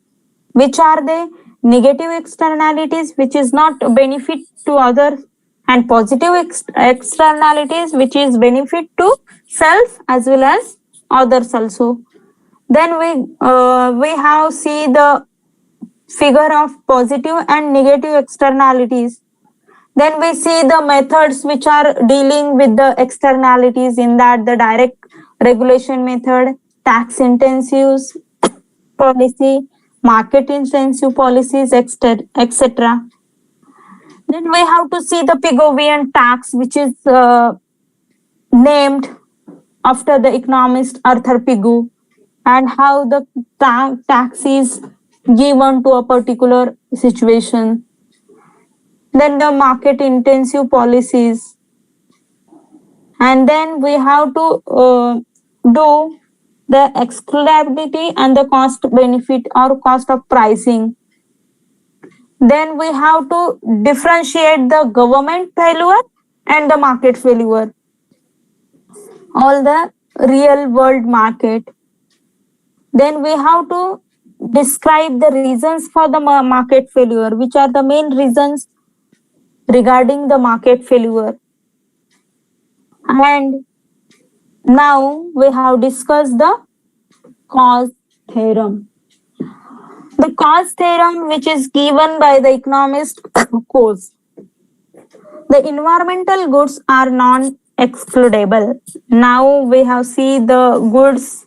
Which are the negative externalities which is not benefit to others, and positive externalities which is benefit to self as well as others also. Then we have see the figure of positive and negative externalities. Then we see the methods which are dealing with the externalities. In that the direct regulation method, tax intensive policy, market intensive policies, etc. Then we have to see the Pigovian tax, which is named after the economist Arthur Pigou, and how the tax is given to a particular situation. Then the market intensive policies. And then we have to do the excludability and the cost benefit or cost of pricing. Then we have to differentiate the government failure and the market failure, all the real world market. Then we have to describe the reasons for the market failure, which are the main reasons regarding the market failure. And now we have discussed the cause theorem. The cause theorem, which is given by the economist Coase. The environmental goods are non-excludable. Now we have seen the goods.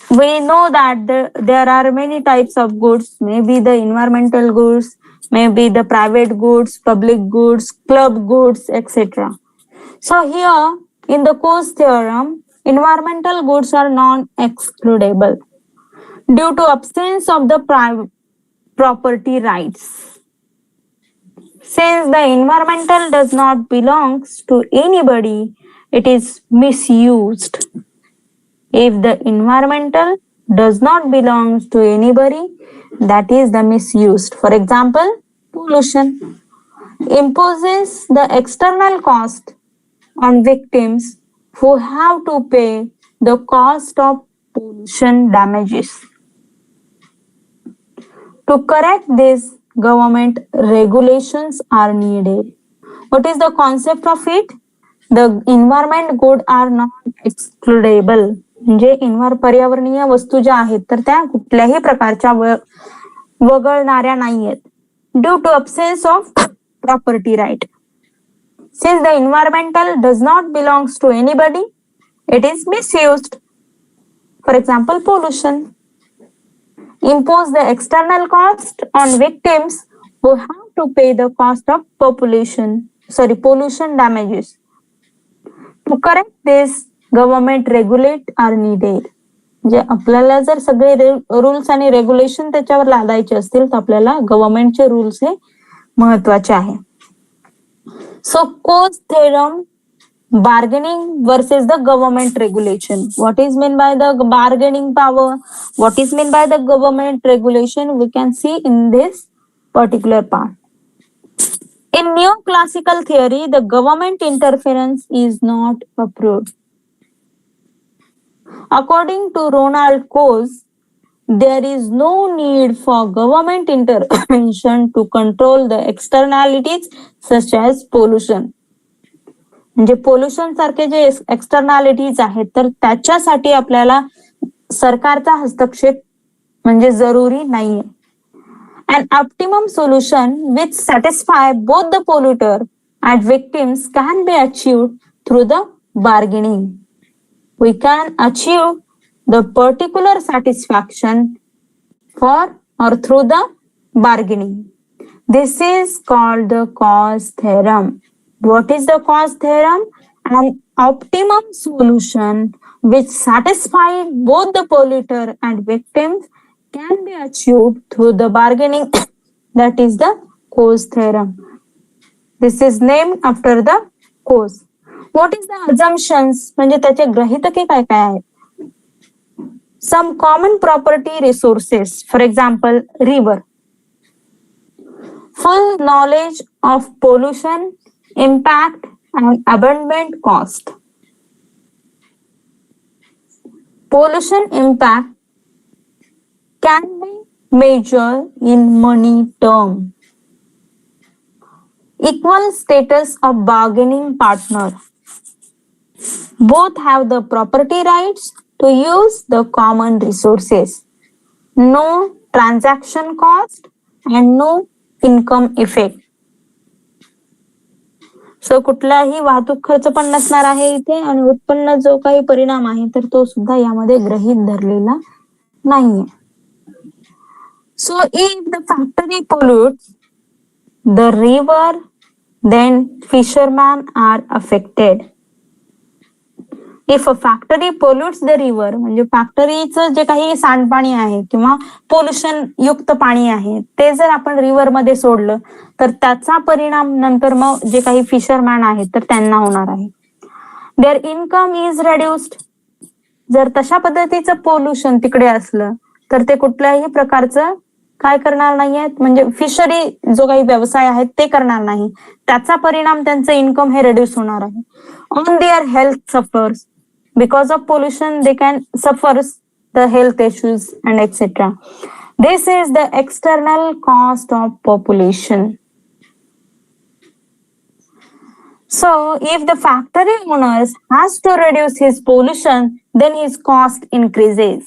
We know that there are many types of goods, maybe the environmental goods, maybe the private goods, public goods, club goods, etc. So here in the Coase theorem, environmental goods are non-excludable due to absence of the property rights. Since the environmental does not belong to anybody, it is misused. If the environmental does not belong to anybody, that is the misused. For example, pollution imposes the external cost on victims who have to pay the cost of pollution damages. To correct this, government regulations are needed. What is the concept of it? The environment good are not excludable. म्हणजे पर्यावरणीय वस्तू ज्या आहेत तर त्या कुठल्याही प्रकारच्या वगळणाऱ्या नाहीयेत due to absence of property right. Since the environmental does not belongs to anybody, it is misused. For example, pollution impose the external cost on victims who have to pay the cost of pollution damages. To correct this, government regulate are needed. म्हणजे आपल्याला जर सगळे rules आणि regulation त्याच्यावर लादायचे असतील तर आपल्याला गव्हर्नमेंटचे rules हे महत्वाचे आहे. सो कोज theorem, bargaining versus the government regulation. What is meant by the bargaining power? What is meant by the government regulation? We can see in this particular part. In neoclassical theory, the government interference is not approved. According to Ronald Coase, there is no need for government intervention to control the externalities such as pollution. म्हणजे pollution सारखे जे एक्सटर्नॅलिटीज आहेत तर त्याच्यासाठी आपल्याला सरकारचा हस्तक्षेप म्हणजे जरुरी नाहीये. An optimum solution which satisfy both the polluter and victims can be achieved through the bargaining. We can achieve the particular satisfaction for or through the bargaining. This is called the Coase theorem. What is the Coase theorem? An optimum solution which satisfies both the polluter and victims can be achieved through the bargaining. That is the Coase theorem. This is named after the Coase. What is the assumptions? म्हणजे त्याचे गृहीतके काय काय आहेत? Some common property resources, for example, river. Full knowledge of pollution, impact and abundant cost. Pollution impact can be measured in money term. Equal status of bargaining partner. Both have the property rights to use the common resources. No transaction cost and no income effect. सो कुठलाही वाहतूक खर्च पण नसणार आहे इथे आणि उत्पन्न जो काही परिणाम आहे तर तो सुद्धा यामध्ये गृहीत धरलेला नाहीये. So if the factory pollutes the river then fisherman are affected. If a factory pollutes the river म्हणजे फॅक्टरीचं जे काही सांडपाणी आहे किंवा पोल्युशन युक्त पाणी आहे ते जर आपण रिव्हर मध्ये सोडलं तर त्याचा परिणाम नंतर मग जे काही फिशरमॅन आहेत तर त्यांना होणार आहे. Their income is reduced. जर तशा पद्धतीचं पोल्युशन तिकडे असलं तर ते कुठल्याही प्रकारचं काय करणार नाहीयेत, म्हणजे फिशरी जो काही व्यवसाय आहे ते करणार नाही. त्याचा परिणाम त्यांचं इन्कम हे रिड्यूस होणार आहे. On their health suffers because of pollution. They can suffers the health issues and etcetera. This is the external cost of population. So, if the factory owner has to reduce his pollution, then his cost increases.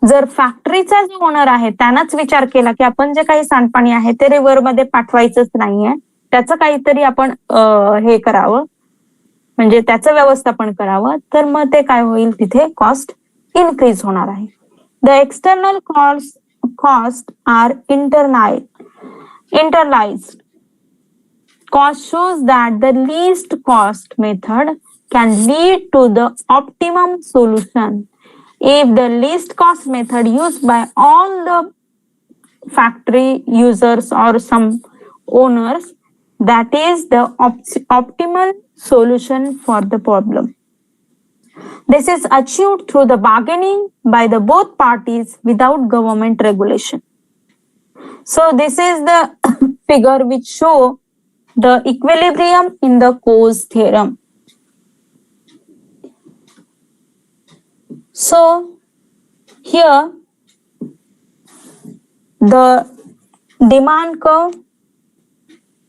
जर फॅक्टरीचा जो owner आहे त्यानंच विचार केला की आपण जे काही सांडपाणी आहे ते रिव्हर मध्ये पाठवायचंच नाहीये, त्याचं काहीतरी आपण हे करावं, म्हणजे त्याचं व्यवस्थापन करावं, तर मग ते काय होईल, तिथे कॉस्ट इन्क्रीज होणार आहे. The external cost are internalized. Cost shows that the least cost method can lead to the optimum solution. If the least cost method used by all the factory users or some owners, that is the optimal solution for the problem. This is achieved through the bargaining by the both parties without government regulation. So this is the figure which show the equilibrium in the Coase theorem. So here the demand curve,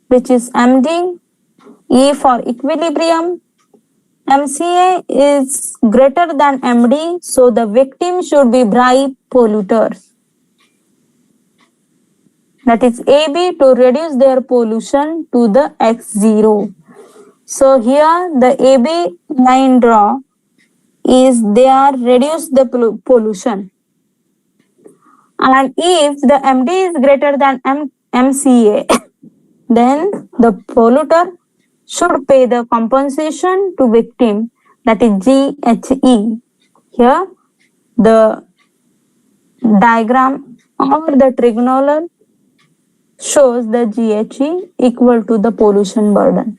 which is MD, E for equilibrium, MCA is greater than MD, so the victim should be bribe polluters. That is AB to reduce their pollution to the X0. So here the AB line draw is they are reduce the pollution. And if the MD is greater than MCA, then the polluter should pay the compensation to victim, that is GHE. Here the diagram or the trigonal shows the GHE equal to the pollution burden.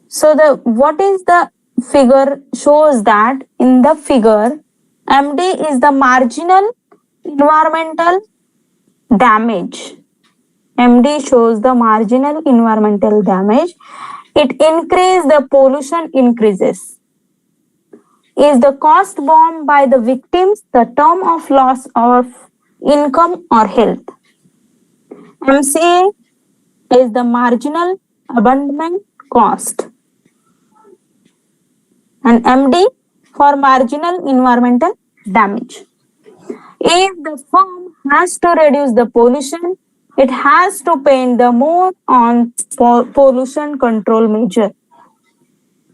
So what is the figure shows that in the figure MD is the marginal environmental damage. MD shows the marginal environmental damage. It increases, the pollution increases. Is the cost borne by the victims the term of loss of income or health? MCA is the marginal abandonment cost, and MD for marginal environmental damage. If the firm has to reduce the pollution, it has to spend the more on pollution control measure.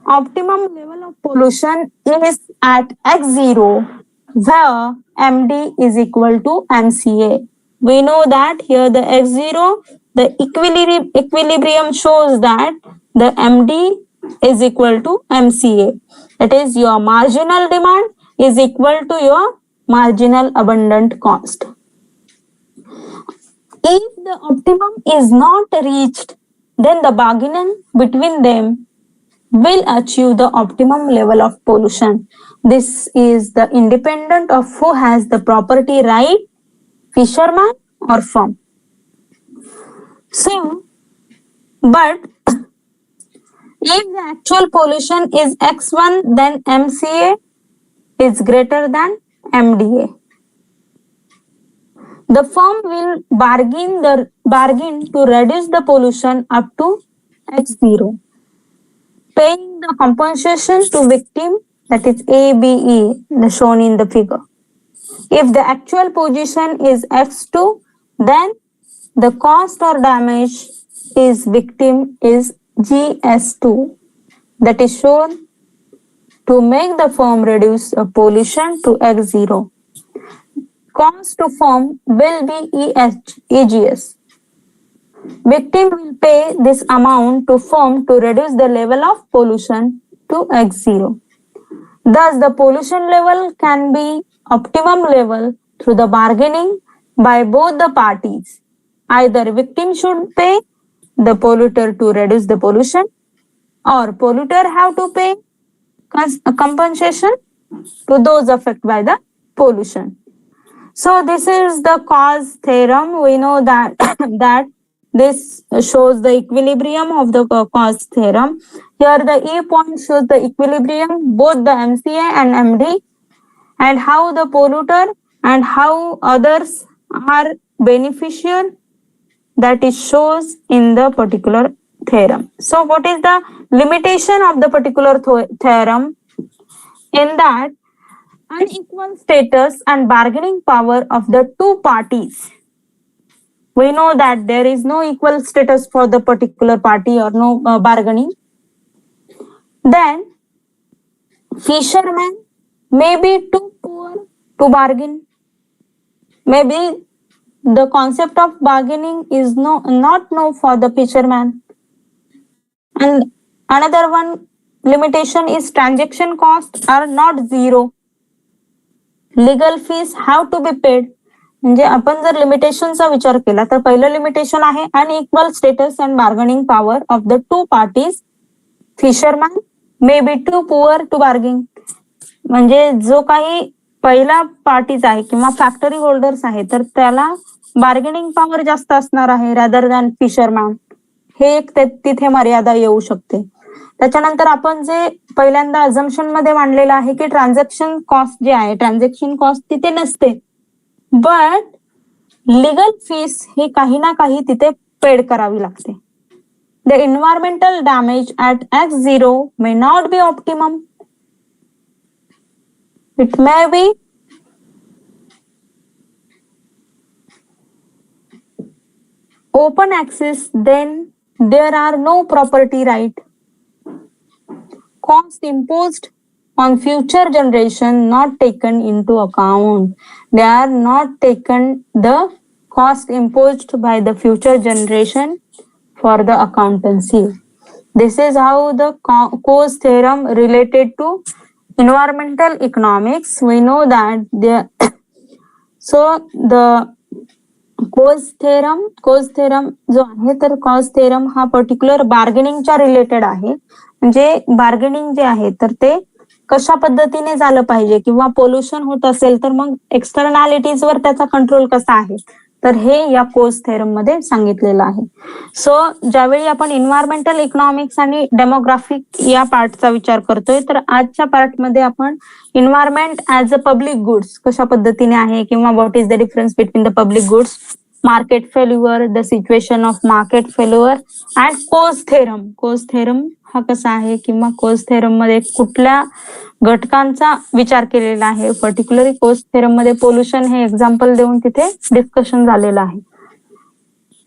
Optimum level of pollution is at X0, where MD is equal to MCA. We know that here the X0, the equilibrium shows that the MD is equal to MCA. That is, your marginal demand is equal to your marginal abundant cost. If the optimum is not reached, then the bargaining between them will achieve the optimum level of pollution. This is the independent of who has the property right, fisherman or firm. So, but if the actual pollution is X1, then MCA is greater than MDA. The firm will bargain to reduce the pollution up to X0, paying the compensation to victim, that is ABE, shown in the figure. If the actual position is X2, then the cost or damage is victim is GS2, that is shown to make the firm reduce pollution to X0. Cost to firm will be EGS. Victim will pay this amount to firm to reduce the level of pollution to X0. Thus, the pollution level can be optimum level through the bargaining by both the parties. Either victim should pay the polluter to reduce the pollution, or polluter have to pay compensation to those affected by the pollution. So this is the cause theorem. We know that that this shows the equilibrium of the cause theorem. Here the E point shows the equilibrium, both the MCA and MD, and how the polluter and how others are beneficial. That is shows in the particular theorem. So what is the limitation of the particular theorem? In that, unequal status and bargaining power of the two parties. We know that there is no equal status for the particular party or no bargaining. Then fishermen may be too poor to bargain. Maybe the concept of bargaining is not known for the fisherman. And another one limitation is transaction costs are not zero. Legal fees have to be paid. म्हणजे आपण जर लिमिटेशनचा विचार केला तर पहिलं limitation आहे unequal status and bargaining power of the two parties. Fisherman may be too poor to bargain. म्हणजे जो काही पहिला पार्टीज आहे किंवा फॅक्टरी होल्डर्स आहे तर त्याला बार्गेनिंग पॉवर जास्त असणार आहे रादर दॅन फिशरमॅन. हे एक तिथे मर्यादा येऊ शकते. त्याच्यानंतर आपण जे पहिल्यांदा अझम्पशन मध्ये मांडलेलं आहे की ट्रान्झॅक्शन कॉस्ट जे आहे ट्रान्झॅक्शन कॉस्ट तिथे नसते, बट लिगल फीस हे काही ना काही तिथे पेड करावी लागते. The environmental damage at X0 may not be optimum. It may be open access, then there are no property right. Cost imposed on future generation not taken into account. They are not taken the cost imposed by the future generation for the accountancy. This is how the cause theorem related to environmental economics. We know that so the Coase theorem जो आहे तर Coase theorem हा particular बार्गेनिंगच्या related आहे. म्हणजे bargaining जे आहे तर ते कशा पद्धतीने झालं पाहिजे किंवा पोल्युशन होत असेल तर मग एक्सटर्नॅलिटीज वर त्याचा कंट्रोल कसा आहे तर हे या कोज थेरम मध्ये सांगितलेलं आहे. सो ज्यावेळी आपण इन्व्हायरमेंटल इकॉनॉमिक्स आणि डेमोग्राफिक या पार्टचा विचार करतोय तर आजच्या पार्टमध्ये आपण environment as a public goods कशा पद्धतीने आहे किंवा what is the difference between the public goods, market failure, the situation of market failure and Coase theorem हा कसा आहे किंवा कोज थेरम मध्ये कुठल्या घटकांचा विचार केलेला आहे. पर्टिक्युलरली कोज थेरम मध्ये पोल्युशन हे एक्झाम्पल देऊन तिथे डिस्कशन झालेलं आहे.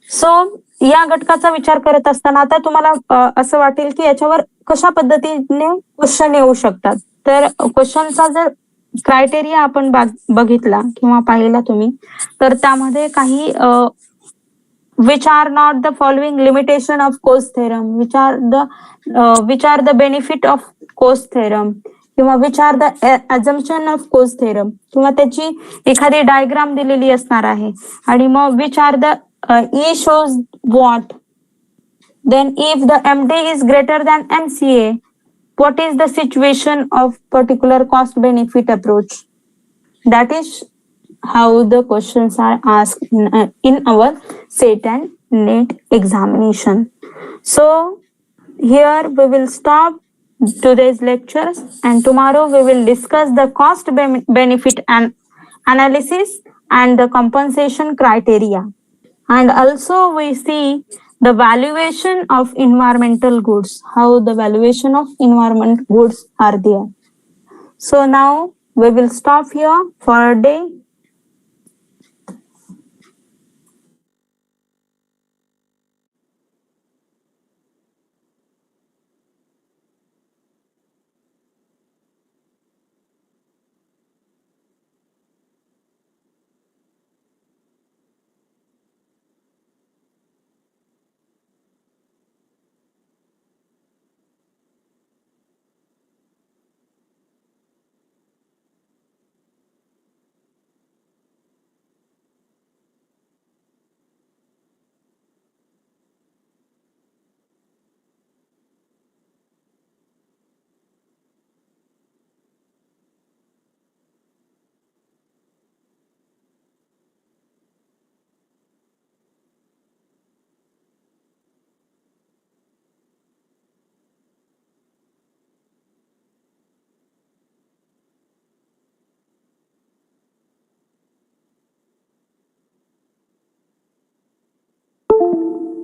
सो या घटकाचा विचार करत असताना आता तुम्हाला असं वाटेल की याच्यावर कशा पद्धतीने क्वेश्चन येऊ शकतात. तर क्वेश्चनचा जर क्रायटेरिया आपण बघितला किंवा पाहिला तुम्ही तर त्यामध्ये काही which are not the following limitation of cause theorem, which are the benefit of cause theorem किंवा which are the assumption of cause theorem किंवा त्याची एखादी डायग्राम दिलेली असणार आहे आणि मग which are the E shows what, then if the MD is greater than MCA, what is the situation of particular cost benefit approach. That is how the questions are asked in our SET and NET examination. So here we will stop today's lectures and tomorrow we will discuss the cost benefit and analysis and the compensation criteria. And also we see the valuation of environmental goods, how the valuation of environment goods are there. So now we will stop here for a day.